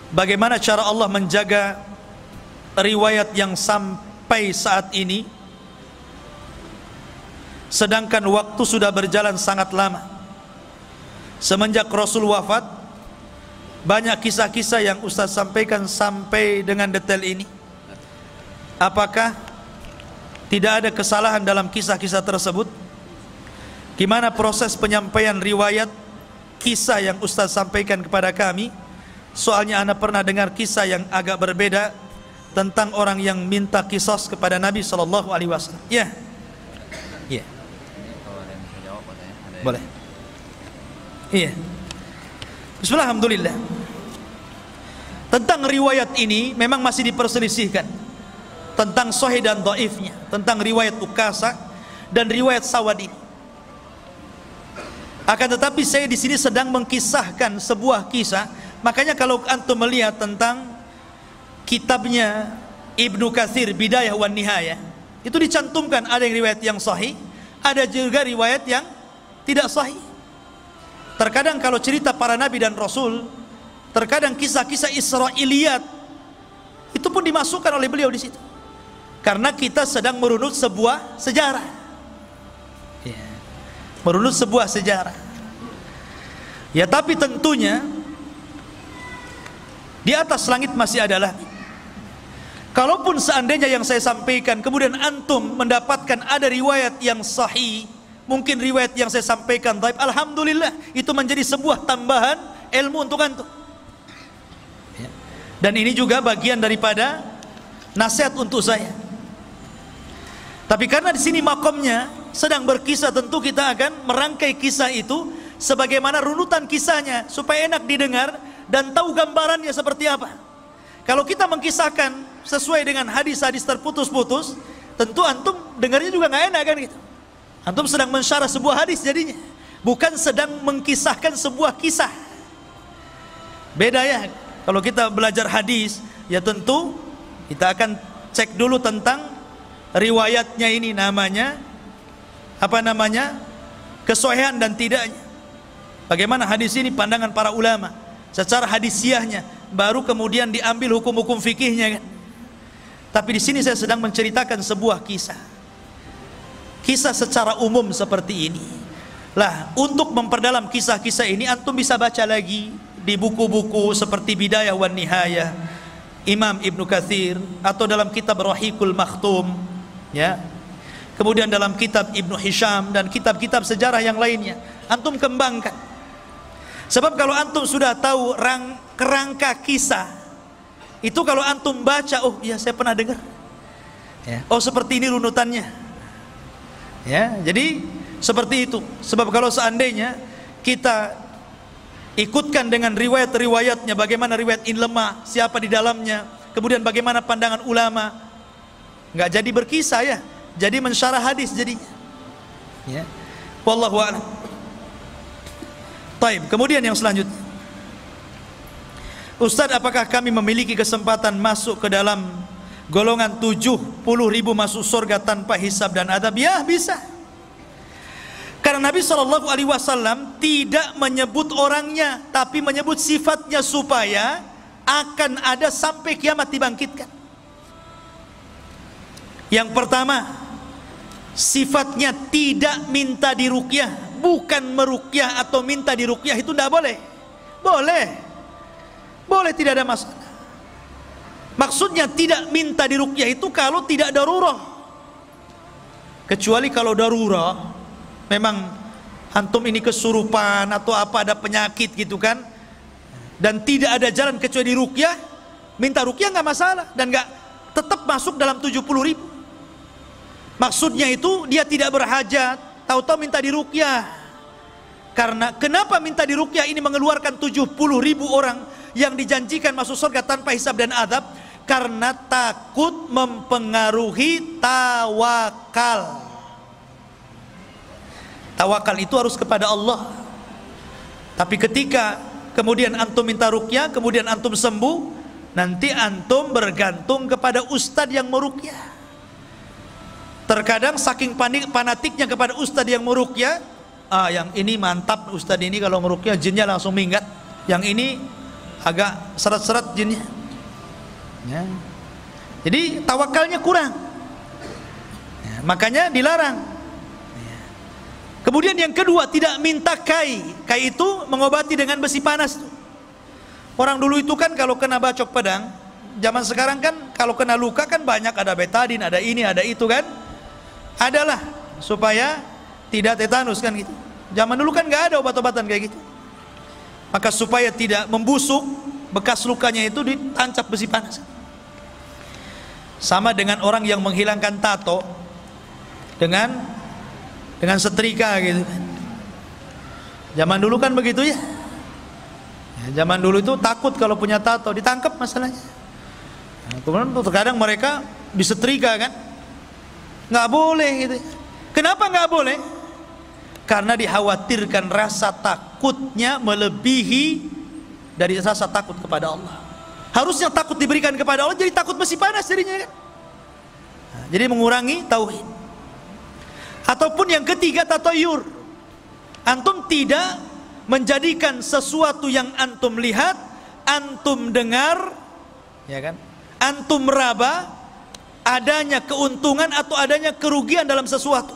Bagaimana cara Allah menjaga riwayat yang sampai saat ini sedangkan waktu sudah berjalan sangat lama. Semenjak Rasul wafat, banyak kisah-kisah yang Ustaz sampaikan sampai dengan detail ini. Apakah tidak ada kesalahan dalam kisah-kisah tersebut? Gimana proses penyampaian riwayat kisah yang Ustaz sampaikan kepada kami? Soalnya ana pernah dengar kisah yang agak berbeda tentang orang yang minta kisos kepada Nabi sallallahu alaihi wasallam. Ya. Ya. Boleh. Iya. Bismillah, alhamdulillah. Tentang riwayat ini memang masih diperselisihkan tentang sahih dan dhaifnya, tentang riwayat Ukasa dan riwayat Sawad ini. Akan tetapi saya di sini sedang mengkisahkan sebuah kisah. Makanya kalau antum melihat tentang kitabnya Ibnu Katsir Bidayah wan Nihayah, itu dicantumkan ada yang riwayat yang sahih, ada juga riwayat yang tidak sahih. Terkadang kalau cerita para nabi dan rasul, terkadang kisah-kisah Israiliyat itu pun dimasukkan oleh beliau di situ. Karena kita sedang merunut sebuah sejarah. Ya. Merunut sebuah sejarah. Ya, tapi tentunya di atas langit masih ada langit. Kalaupun seandainya yang saya sampaikan kemudian antum mendapatkan ada riwayat yang sahih, mungkin riwayat yang saya sampaikan dhaif, alhamdulillah, itu menjadi sebuah tambahan ilmu untuk antum. Ya. Dan ini juga bagian daripada nasihat untuk saya. Tapi karena di sini makomnya sedang berkisah, tentu kita akan merangkai kisah itu sebagaimana runutan kisahnya supaya enak didengar dan tahu gambarannya seperti apa. Kalau kita mengkisahkan sesuai dengan hadis-hadis terputus-putus, tentu antum dengarnya juga nggak enak kan gitu. Antum sedang mensyarah sebuah hadis jadinya, bukan sedang mengkisahkan sebuah kisah. Beda ya. Kalau kita belajar hadis, ya tentu kita akan cek dulu tentang riwayatnya ini, namanya apa namanya, kesohihan dan tidaknya. Bagaimana hadis ini pandangan para ulama secara hadisiahnya, baru kemudian diambil hukum-hukum fikihnya kan. Tapi di sini saya sedang menceritakan sebuah kisah. Kisah secara umum seperti ini. Lah, untuk memperdalam kisah-kisah ini antum bisa baca lagi di buku-buku seperti Bidayah wan Nihayah Imam Ibnu Katsir, atau dalam kitab Rahiqul Makhtum, ya. Kemudian dalam kitab Ibnu Hisham dan kitab-kitab sejarah yang lainnya, antum kembangkan. Sebab kalau antum sudah tahu kerangka kisah itu, kalau antum baca, oh ya saya pernah dengar, ya. Oh seperti ini runutannya, ya. Jadi seperti itu. Sebab kalau seandainya kita ikutkan dengan riwayat-riwayatnya, bagaimana riwayat ini lemah, siapa di dalamnya, kemudian bagaimana pandangan ulama, nggak jadi berkisah ya, jadi mensyarah hadis jadinya, ya. Wallahu a'lam. Taib. Kemudian yang selanjutnya, Ustaz, apakah kami memiliki kesempatan masuk ke dalam golongan 70.000 masuk surga tanpa hisab dan adab? Ya, bisa. Karena Nabi SAW tidak menyebut orangnya, tapi menyebut sifatnya supaya akan ada sampai kiamat dibangkitkan. Yang pertama, sifatnya tidak minta diruqyah, bukan meruqyah atau minta diruqyah, itu tidak boleh. Boleh, tidak ada masalah. Maksudnya tidak minta diruqyah itu kalau tidak darurah. Kecuali kalau darurah, memang antum ini kesurupan atau apa, ada penyakit gitu kan, dan tidak ada jalan kecuali ruqyah, minta ruqyah nggak masalah, dan nggak tetap masuk dalam 70.000. Maksudnya itu dia tidak berhajat, tahu-tahu minta diruqyah. Karena kenapa minta diruqyah ini mengeluarkan 70.000 orang yang dijanjikan masuk surga tanpa hisab dan adab? Karena takut mempengaruhi tawakal. Tawakal itu harus kepada Allah. Tapi ketika kemudian antum minta ruqyah, kemudian antum sembuh, nanti antum bergantung kepada ustadz yang meruqyah. Terkadang saking fanatiknya kepada ustadz yang meruqyah, yang ini mantap ustadz ini kalau meruqyah jinnya langsung minggat, yang ini agak seret-seret jinnya, ya. Jadi tawakalnya kurang, ya, makanya dilarang. Kemudian yang kedua, tidak minta kai. Kai itu mengobati dengan besi panas. Orang dulu itu kan kalau kena bacok pedang, zaman sekarang kan kalau kena luka kan banyak, ada betadin, ada ini, ada itu kan. Adalah supaya tidak tetanus kan gitu. Zaman dulu kan nggak ada obat-obatan kayak gitu. Maka supaya tidak membusuk, bekas lukanya itu ditancap besi panas. Sama dengan orang yang menghilangkan tato dengan setrika gitu kan. Zaman dulu kan begitu ya. Zaman dulu itu takut kalau punya tato ditangkap masalahnya. Kemudian terkadang mereka disetrika kan, nggak boleh gitu. Kenapa nggak boleh? Karena dikhawatirkan rasa takutnya melebihi dari rasa takut kepada Allah. Harusnya takut diberikan kepada Allah, jadi takut besi panas jadinya kan. Nah, jadi mengurangi tauhid. Ataupun yang ketiga, tatoyur. Antum tidak menjadikan sesuatu yang antum lihat, antum dengar, ya kan? Antum meraba adanya keuntungan atau adanya kerugian dalam sesuatu.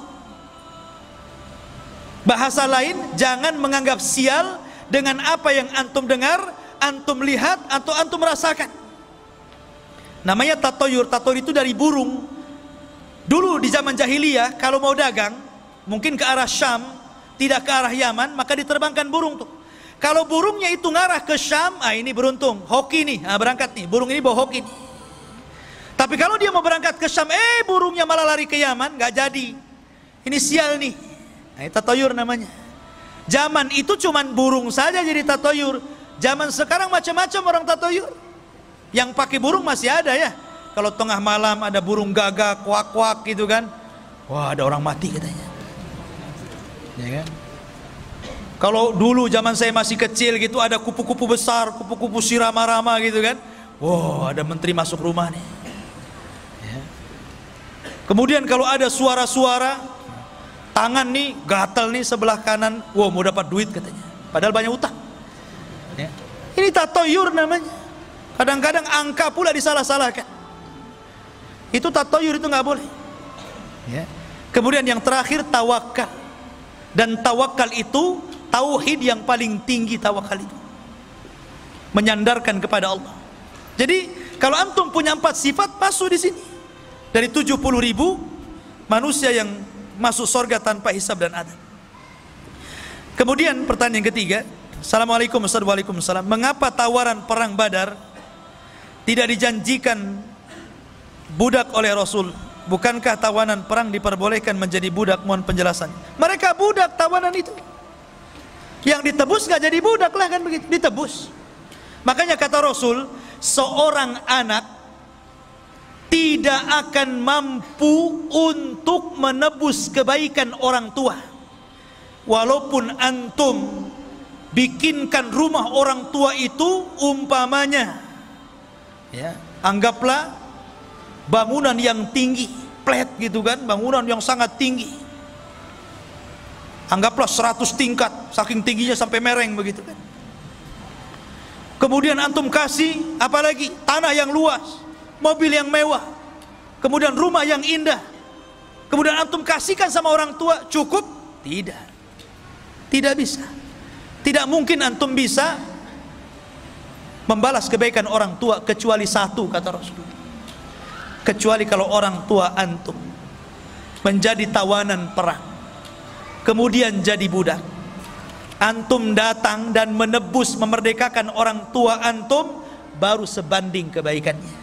Bahasa lain, jangan menganggap sial dengan apa yang antum dengar, antum lihat, atau antum rasakan. Namanya tatoyur. Tatoyur itu dari burung. Dulu di zaman jahiliyah, kalau mau dagang, mungkin ke arah Syam, tidak ke arah Yaman, maka diterbangkan burung tuh. Kalau burungnya itu ngarah ke Syam, ini beruntung, hoki nih, berangkat nih, burung ini bawa hoki nih. Tapi kalau dia mau berangkat ke Syam, burungnya malah lari ke Yaman, nggak jadi. Ini sial nih. Nah, tatoyur namanya. Zaman itu cuman burung saja jadi tatoyur. Zaman sekarang macam-macam orang tatoyur. Yang pakai burung masih ada ya. Kalau tengah malam ada burung gagak, kuak-kuak gitu kan. Wah, ada orang mati katanya. Ya kan? Kalau dulu zaman saya masih kecil gitu, ada kupu-kupu besar, kupu-kupu sirama-rama gitu kan. Wah, ada menteri masuk rumah nih. Ya. Kemudian kalau ada suara-suara, tangan nih gatal nih sebelah kanan, wow mau dapat duit katanya, padahal banyak utang ya. Ini tatoyur namanya. Kadang-kadang angka pula disalah-salahkan. Itu tatoyur, itu nggak boleh ya. Kemudian yang terakhir, tawakal. Dan tawakal itu tauhid yang paling tinggi. Tawakal itu menyandarkan kepada Allah. Jadi kalau antum punya 4 sifat, masuk di sini. Dari 70.000 manusia yang masuk surga tanpa hisab dan adab. Kemudian pertanyaan ketiga, Assalamualaikum warahmatullahi wabarakatuh. Mengapa tawaran perang Badar tidak dijanjikan budak oleh Rasul? Bukankah tawanan perang diperbolehkan menjadi budak? Mohon penjelasan. Mereka budak tawanan itu. Yang ditebus nggak jadi budak lah kan begitu, ditebus. Makanya kata Rasul, seorang anak tidak akan mampu untuk menebus kebaikan orang tua. Walaupun antum bikinkan rumah orang tua itu umpamanya ya, anggaplah bangunan yang tinggi, flat gitu kan, bangunan yang sangat tinggi. Anggaplah 100 tingkat, saking tingginya sampai mereng begitu kan. Kemudian antum kasih apalagi tanah yang luas, mobil yang mewah, kemudian rumah yang indah, kemudian antum kasihkan sama orang tua, cukup? Tidak. Tidak bisa. Tidak mungkin antum bisa membalas kebaikan orang tua kecuali satu, kata Rasulullah. Kecuali kalau orang tua antum menjadi tawanan perang, kemudian jadi budak, antum datang dan menebus, memerdekakan orang tua antum, baru sebanding kebaikannya.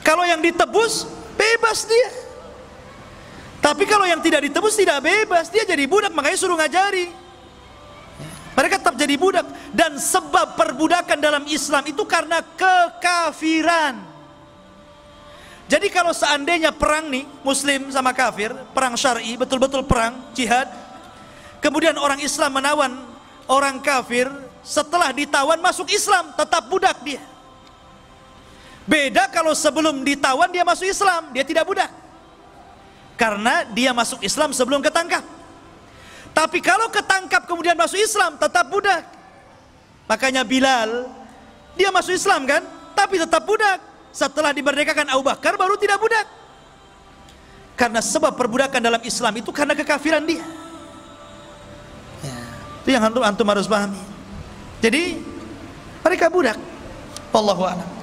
Kalau yang ditebus, bebas dia. Tapi kalau yang tidak ditebus, tidak bebas, dia jadi budak. Makanya suruh ngajari. Mereka tetap jadi budak. Dan sebab perbudakan dalam Islam itu karena kekafiran. Jadi kalau seandainya perang nih, muslim sama kafir, perang syar'i, betul-betul perang, jihad, kemudian orang Islam menawan orang kafir, setelah ditawan masuk Islam, tetap budak dia. Beda kalau sebelum ditawan dia masuk Islam, dia tidak budak, karena dia masuk Islam sebelum ketangkap. Tapi kalau ketangkap kemudian masuk Islam, tetap budak. Makanya Bilal, dia masuk Islam kan, tapi tetap budak. Setelah dimerdekakan Abu Bakar baru tidak budak. Karena sebab perbudakan dalam Islam itu karena kekafiran dia. Ya, itu yang antum harus pahami. Jadi mereka budak. Wallahu a'lam.